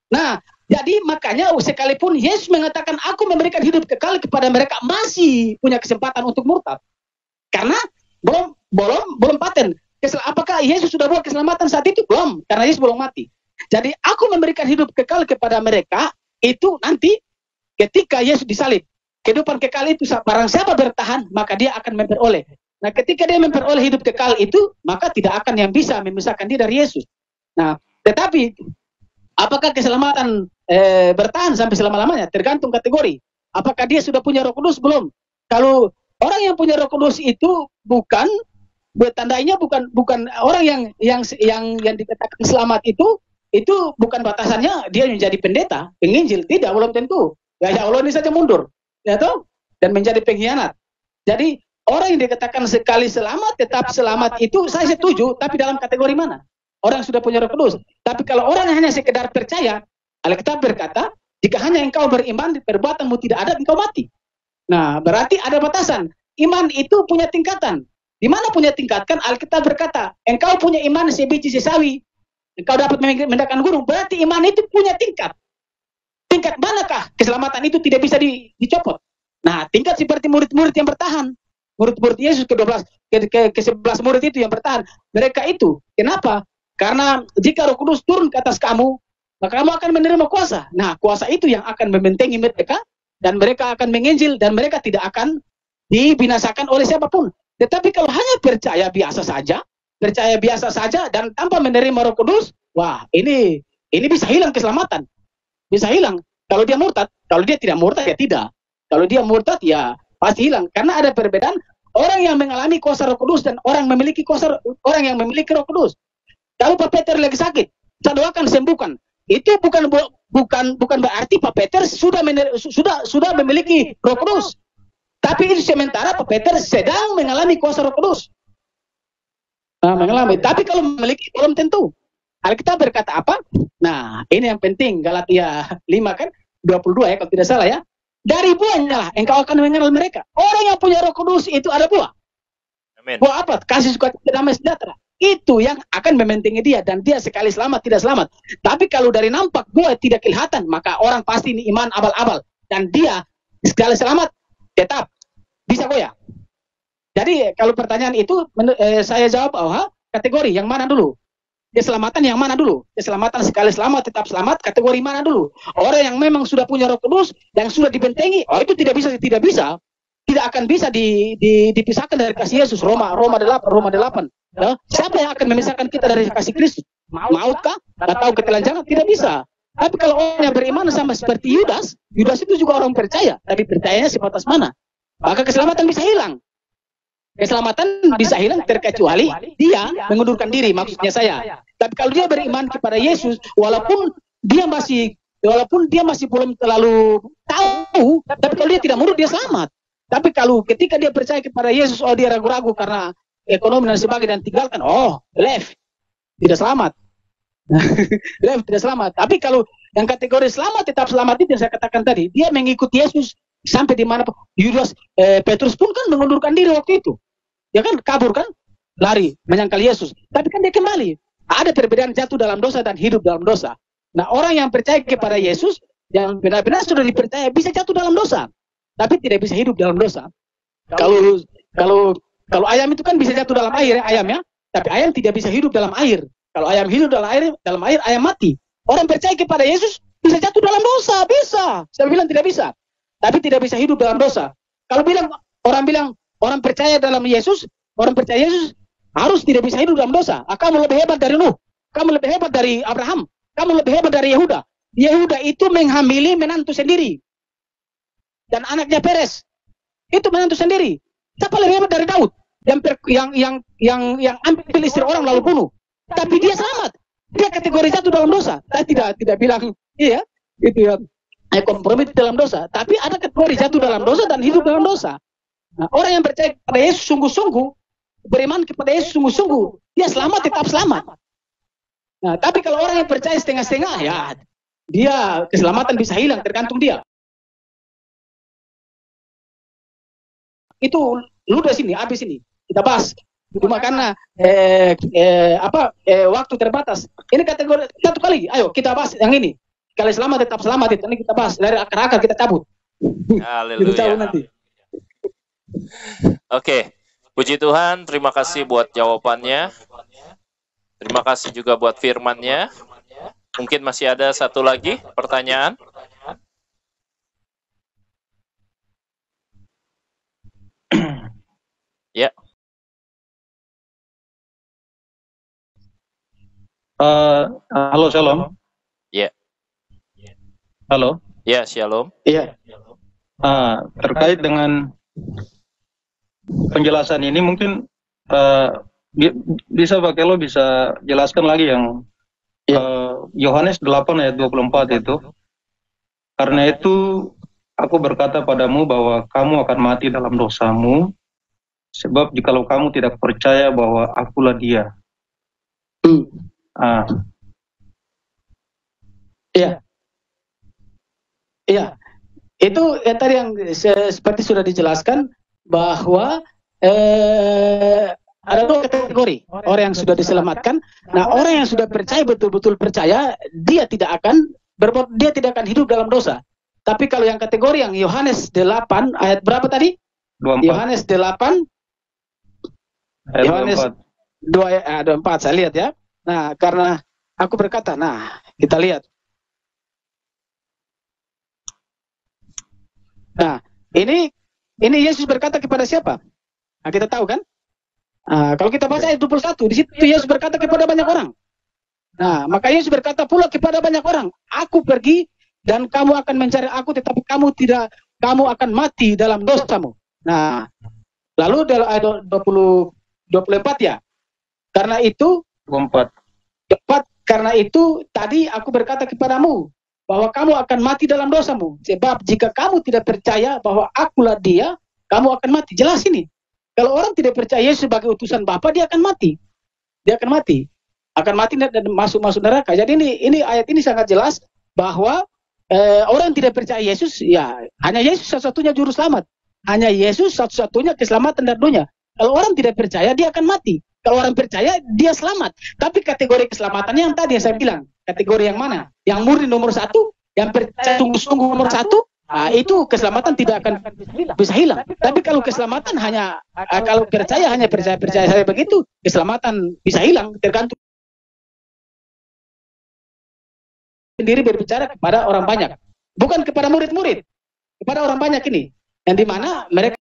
Nah, jadi makanya sekalipun Yesus mengatakan aku memberikan hidup kekal kepada mereka, masih punya kesempatan untuk murtad. Karena belum paten. Apakah Yesus sudah buat keselamatan saat itu? Belum, karena Yesus belum mati. Jadi aku memberikan hidup kekal kepada mereka, itu nanti ketika Yesus disalib. Kehidupan kekal itu barang siapa bertahan, maka dia akan memperoleh. Nah, ketika dia memperoleh hidup kekal itu, maka tidak akan yang bisa memisahkan dia dari Yesus. Nah, Tetapi apakah keselamatan bertahan sampai selama-lamanya? Tergantung kategori. Apakah dia sudah punya Roh Kudus belum? Kalau orang yang punya Roh Kudus itu bukan tandanya bukan orang yang dikatakan selamat itu bukan batasannya dia menjadi pendeta, penginjil, tidak, belum tentu. Ya Allah ini saja mundur, ya toh, dan menjadi pengkhianat. Jadi orang yang dikatakan sekali selamat tetap selamat itu saya setuju, tapi dalam kategori mana? Orang sudah punya Roh Kudus. Tapi kalau orang hanya sekedar percaya, Alkitab berkata, jika hanya engkau beriman, perbuatanmu tidak ada, engkau mati. Nah, berarti ada batasan. Iman itu punya tingkatan. Di mana punya tingkatan? Alkitab berkata, engkau punya iman sebiji sesawi, engkau dapat memindahkan gunung. Berarti iman itu punya tingkat. Tingkat manakah keselamatan itu tidak bisa dicopot? Nah, tingkat seperti murid-murid yang bertahan. Murid-murid Yesus ke-12, ke-11 murid itu yang bertahan. Mereka itu, kenapa? Karena jika Roh Kudus turun ke atas kamu, maka kamu akan menerima kuasa. Nah, kuasa itu yang akan membentengi mereka, dan mereka akan menginjil, dan mereka tidak akan dibinasakan oleh siapapun. Tetapi kalau hanya percaya biasa saja, dan tanpa menerima Roh Kudus, wah, ini bisa hilang keselamatan. Bisa hilang. Kalau dia murtad, kalau dia tidak murtad, ya tidak. Kalau dia murtad, ya pasti hilang. Karena ada perbedaan orang yang mengalami kuasa Roh Kudus dan orang yang memiliki Roh Kudus. Kalau Pak Peter lagi sakit, saya doakan sembuhkan. Itu bukan berarti Pak Peter sudah memiliki Roh Kudus. Tapi itu sementara Pak Peter sedang mengalami kuasa Roh Kudus. Mengalami. Tapi kalau memiliki belum tentu. Alkitab berkata apa? Nah, ini yang penting. Galatia 5 kan 22 ya kalau tidak salah ya. Dari buahnya lah engkau akan mengenal mereka. Orang yang punya Roh Kudus itu ada buah. Amen. Buah apa? Kasih, sukacita, damai sejahtera. Itu yang akan membentengi dia, dan dia sekali selamat tidak selamat. Tapi kalau dari nampak buah tidak kelihatan, maka orang pasti ini iman abal-abal, dan dia sekali selamat tetap bisa goyah. Jadi kalau pertanyaan itu saya jawab bahwa kategori yang mana dulu? Keselamatan yang mana dulu? Keselamatan sekali selamat tetap selamat, kategori mana dulu? Orang yang memang sudah punya Roh Kudus, yang sudah dibentengi, itu tidak bisa. Tidak akan bisa dipisahkan dari kasih Yesus. Roma 8. Ya? Siapa yang akan memisahkan kita dari kasih Kristus? Mautkah? Atau ketelanjangan? Tidak bisa. Tapi kalau orang yang beriman sama seperti Yudas itu juga orang percaya, tapi percayanya sebatas mana? Maka keselamatan bisa hilang. Keselamatan bisa hilang terkecuali dia mengundurkan diri, maksudnya saya. Tapi kalau dia beriman kepada Yesus, walaupun dia masih belum terlalu tahu, tapi kalau dia tidak mundur, dia selamat. Tapi kalau ketika dia percaya kepada Yesus, dia ragu-ragu karena ekonomi dan sebagainya, dan tinggalkan, left, tidak selamat. Left, tidak selamat. Tapi kalau yang kategori selamat tetap selamat itu yang saya katakan tadi, dia mengikuti Yesus sampai di mana Yudas, Petrus pun kan mengundurkan diri waktu itu. Dia kan kabur kan, lari menyangkal Yesus. Tapi kan dia kembali. Ada perbedaan jatuh dalam dosa dan hidup dalam dosa. Nah, orang yang percaya kepada Yesus, yang benar-benar sudah dipercaya, bisa jatuh dalam dosa, tapi tidak bisa hidup dalam dosa. Kalau ayam itu kan bisa jatuh dalam air, ayamnya, tapi ayam tidak bisa hidup dalam air. Kalau ayam hidup dalam air ayam mati. Orang percaya kepada Yesus bisa jatuh dalam dosa, bisa. Saya bilang tidak bisa, tapi tidak bisa hidup dalam dosa. Kalau orang percaya dalam Yesus, orang percaya Yesus harus tidak bisa hidup dalam dosa. Kamu lebih hebat dari Nuh, kamu lebih hebat dari Abraham, kamu lebih hebat dari Yehuda. Yehuda itu menghamili menantu sendiri, dan anaknya Peres itu menantu sendiri. Siapa lebih hebat dari Daud yang ambil istri orang lalu bunuh? Tapi dia selamat. Dia kategori jatuh dalam dosa. Saya tidak bilang iya itu ya kompromi dalam dosa. Tapi ada kategori jatuh dalam dosa dan hidup dalam dosa. Nah, orang yang percaya kepada Yesus sungguh-sungguh, beriman kepada Yesus sungguh-sungguh, dia selamat tetap selamat. Nah, tapi kalau orang yang percaya setengah-setengah, ya dia keselamatan bisa hilang, tergantung dia. Itu ludah sini, habis ini kita bahas. Cuma karena waktu terbatas. Ini kategori satu kali. Ayo kita bahas yang ini. Kalau selamat tetap selamat itu. Ini kita bahas dari akar-akar, kita cabut. Haleluya. Kita cabut nanti. Oke, puji Tuhan. Terima kasih buat jawabannya. Terima kasih juga buat firman-Nya. Mungkin masih ada satu lagi pertanyaan. Ya. Halo, Shalom. Ya. Halo. Ya, Shalom. Iya. Terkait dengan penjelasan ini mungkin bisa Pak Kelo bisa jelaskan lagi yang Yohanes 8 ayat 24 itu. Karena itu aku berkata padamu bahwa kamu akan mati dalam dosamu, sebab jikalau kamu tidak percaya bahwa akulah dia. Iya. Iya. Itu tadi yang seperti sudah dijelaskan bahwa ada dua kategori orang yang sudah diselamatkan. Nah, orang yang sudah percaya, betul-betul percaya, dia tidak akan hidup dalam dosa. Tapi kalau yang kategori yang Yohanes 8 ayat berapa tadi? 24. Yohanes 8 ayat Yohanes 24 saya lihat ya. Nah, karena aku berkata, nah, kita lihat. Nah, ini Yesus berkata kepada siapa? Nah, kita tahu kan? Kalau kita baca ayat 21, di situ Yesus berkata kepada banyak orang. Nah, maka Yesus berkata pula kepada banyak orang, aku pergi dan kamu akan mencari aku, tetapi kamu akan mati dalam dosamu. Nah, lalu dalam ayat 24 ya. Karena itu 24. Karena itu tadi aku berkata kepadamu bahwa kamu akan mati dalam dosamu. Sebab jika kamu tidak percaya bahwa akulah dia, kamu akan mati. Jelas ini. Kalau orang tidak percaya Yesus sebagai utusan Bapa, dia akan mati. Dia akan mati. Akan mati dan masuk neraka. Jadi ini ayat ini sangat jelas bahwa orang yang tidak percaya Yesus, ya hanya Yesus satu-satunya juru selamat. Hanya Yesus satu-satunya keselamatan dari dunia. Kalau orang tidak percaya, dia akan mati. Kalau orang percaya, dia selamat. Tapi kategori keselamatannya yang tadi yang saya bilang. Kategori yang mana? Yang murni nomor 1, yang percaya sungguh-sungguh nomor 1, itu keselamatan tidak akan bisa hilang. Tapi kalau keselamatan hanya, kalau percaya hanya percaya saya begitu, keselamatan bisa hilang, tergantung sendiri berbicara kepada orang banyak. Bukan kepada murid-murid, kepada orang banyak ini. Yang dimana mereka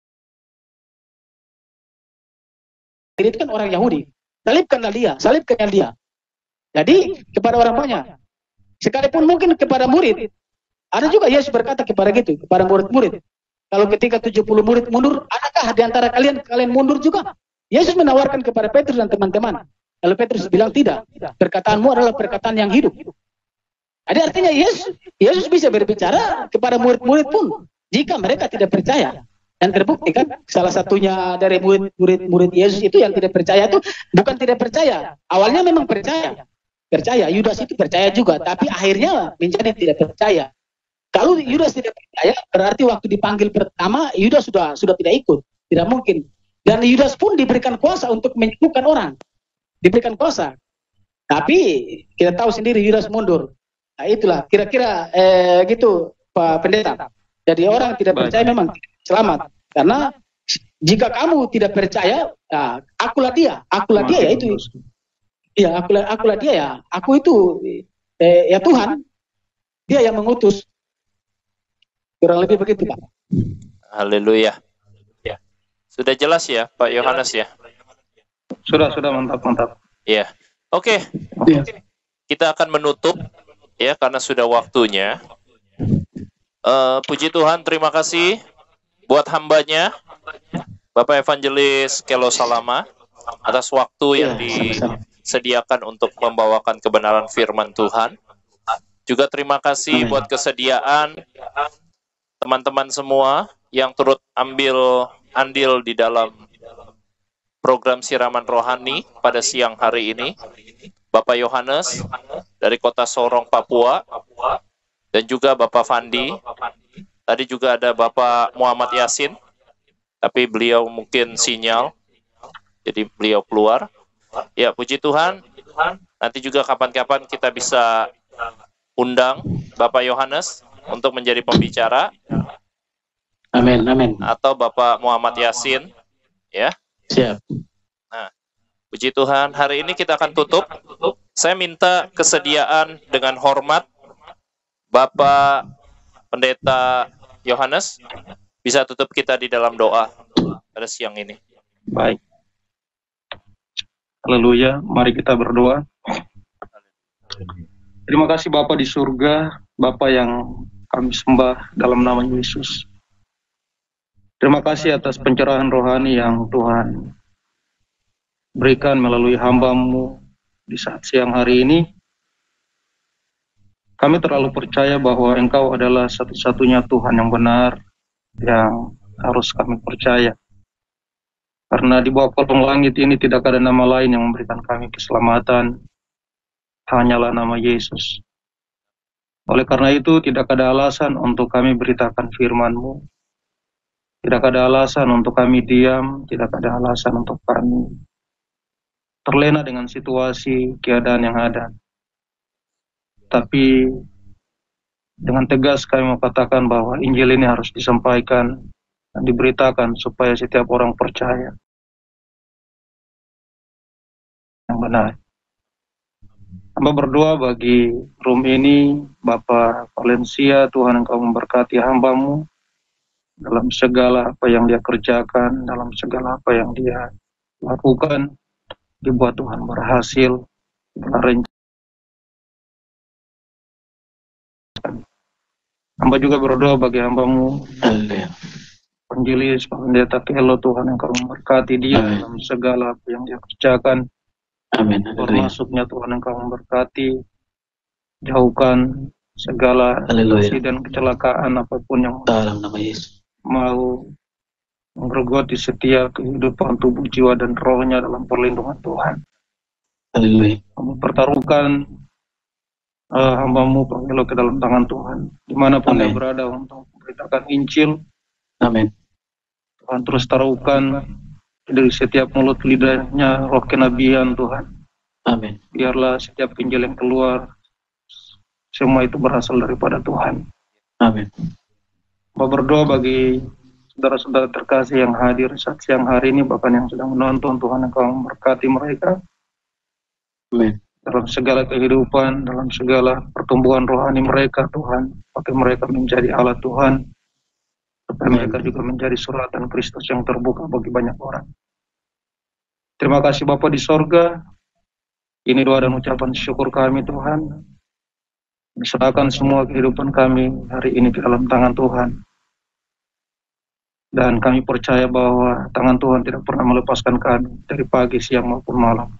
itu kan orang Yahudi. Salibkanlah dia. Jadi kepada orang banyak. Sekalipun mungkin kepada murid. Ada juga Yesus berkata kepada gitu, kepada murid-murid. Kalau ketika 70 murid mundur, adakah di antara kalian mundur juga? Yesus menawarkan kepada Petrus dan teman-teman. Lalu Petrus bilang tidak. Perkataanmu adalah perkataan yang hidup. Jadi artinya Yesus bisa berbicara kepada murid-murid pun jika mereka tidak percaya. Dan terbukti kan salah satunya dari murid Yesus itu yang tidak percaya itu bukan tidak percaya. Awalnya memang percaya. Yudas itu percaya juga, tapi akhirnya menjadi tidak percaya. Kalau Yudas tidak percaya, berarti waktu dipanggil pertama Yudas sudah tidak ikut. Tidak mungkin. Dan Yudas pun diberikan kuasa untuk menyembuhkan orang. Diberikan kuasa. Tapi kita tahu sendiri Yudas mundur. Nah, itulah kira-kira gitu Pak Pendeta. Jadi orang tidak percaya memang selamat. Karena jika kamu tidak percaya, akulah dia ya itu. Ya, akulah dia ya. Aku itu ya Tuhan. Dia yang mengutus. Kurang lebih begitu, Pak. Haleluya. Sudah jelas ya, Pak Yohanes ya? Sudah mantap. Ya. Oke. Kita akan menutup ya karena sudah waktunya. Puji Tuhan, terima kasih buat hambanya Bapak Evangelis Kelo Salama atas waktu yang disediakan untuk membawakan kebenaran firman Tuhan. Juga terima kasih buat kesediaan teman-teman semua yang turut ambil andil di dalam program siraman rohani pada siang hari ini. Bapak Yohanes dari kota Sorong, Papua, dan juga Bapak Fandi. Tadi juga ada Bapak Muhammad Yasin, tapi beliau mungkin sinyal, jadi beliau keluar. Ya, puji Tuhan. Nanti juga kapan-kapan kita bisa undang Bapak Yohanes untuk menjadi pembicara. Amin. Atau Bapak Muhammad Yasin, ya. Siap. Nah, puji Tuhan. Hari ini kita akan tutup. Saya minta kesediaan dengan hormat Bapak Pendeta Yohanes bisa tutup kita di dalam doa pada siang ini. Baik. Haleluya, mari kita berdoa. Terima kasih Bapa di surga, Bapa yang kami sembah dalam nama Yesus. Terima kasih atas pencerahan rohani yang Tuhan berikan melalui hamba-Mu di saat siang hari ini. Kami terlalu percaya bahwa Engkau adalah satu-satunya Tuhan yang benar, yang harus kami percaya. Karena di bawah kolong langit ini tidak ada nama lain yang memberikan kami keselamatan, hanyalah nama Yesus. Oleh karena itu, tidak ada alasan untuk kami beritakan firman-Mu. Tidak ada alasan untuk kami diam, tidak ada alasan untuk kami terlena dengan situasi, keadaan yang ada. Tapi dengan tegas kami mengatakan bahwa Injil ini harus disampaikan dan diberitakan supaya setiap orang percaya yang benar. Hamba berdoa bagi room ini, Bapak Valencia, Tuhan Engkau memberkati hamba-Mu dalam segala apa yang dia kerjakan, dalam segala apa yang dia lakukan, dibuat Tuhan berhasil. Hamba juga berdoa bagi hamba-Mu, Penjelis, Pak Pendeta Kelo, Tuhan Engkau memberkati dia dalam segala apa yang dia kerjakan. Amin. Termasuknya Tuhan Engkau memberkati, jauhkan segala insiden kecelakaan apapun yang Dalam nama Yesus. mau menggerogoti setiap kehidupan tubuh, jiwa, dan rohnya dalam perlindungan Tuhan. Haleluya. Mempertaruhkan hamba-Mu Pak Kelo ke dalam tangan Tuhan, dimanapun dia berada untuk memberitakan Injil. Amin. Tuhan terus taruhkan dari setiap mulut lidahnya roh kenabian Tuhan. Amin. Biarlah setiap Injil yang keluar, semua itu berasal daripada Tuhan. Amin. Bapak berdoa bagi saudara-saudara terkasih yang hadir saat siang hari ini, bahkan yang sedang menonton, Tuhan Engkau memberkati mereka. Amin. Dalam segala kehidupan, dalam segala pertumbuhan rohani mereka, Tuhan. Pakai mereka menjadi alat Tuhan, supaya mereka juga menjadi suratan Kristus yang terbuka bagi banyak orang. Terima kasih Bapa di sorga. Ini doa dan ucapan syukur kami Tuhan. Diserahkan semua kehidupan kami hari ini ke dalam tangan Tuhan. Dan kami percaya bahwa tangan Tuhan tidak pernah melepaskan kami dari pagi, siang maupun malam.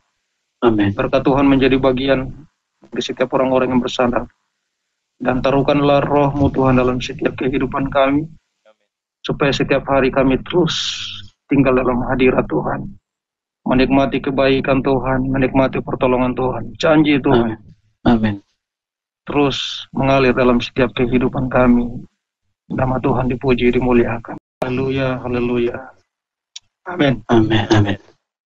Amin. Berkat Tuhan menjadi bagian bagi setiap orang-orang yang bersalah. Dan taruhkanlah roh-Mu Tuhan dalam setiap kehidupan kami, supaya setiap hari kami terus tinggal dalam hadirat Tuhan, menikmati kebaikan Tuhan, menikmati pertolongan Tuhan, janji Tuhan. Amin. Terus mengalir dalam setiap kehidupan kami. Nama Tuhan dipuji, dimuliakan. Haleluya, haleluya. Amin. Amin. Amin.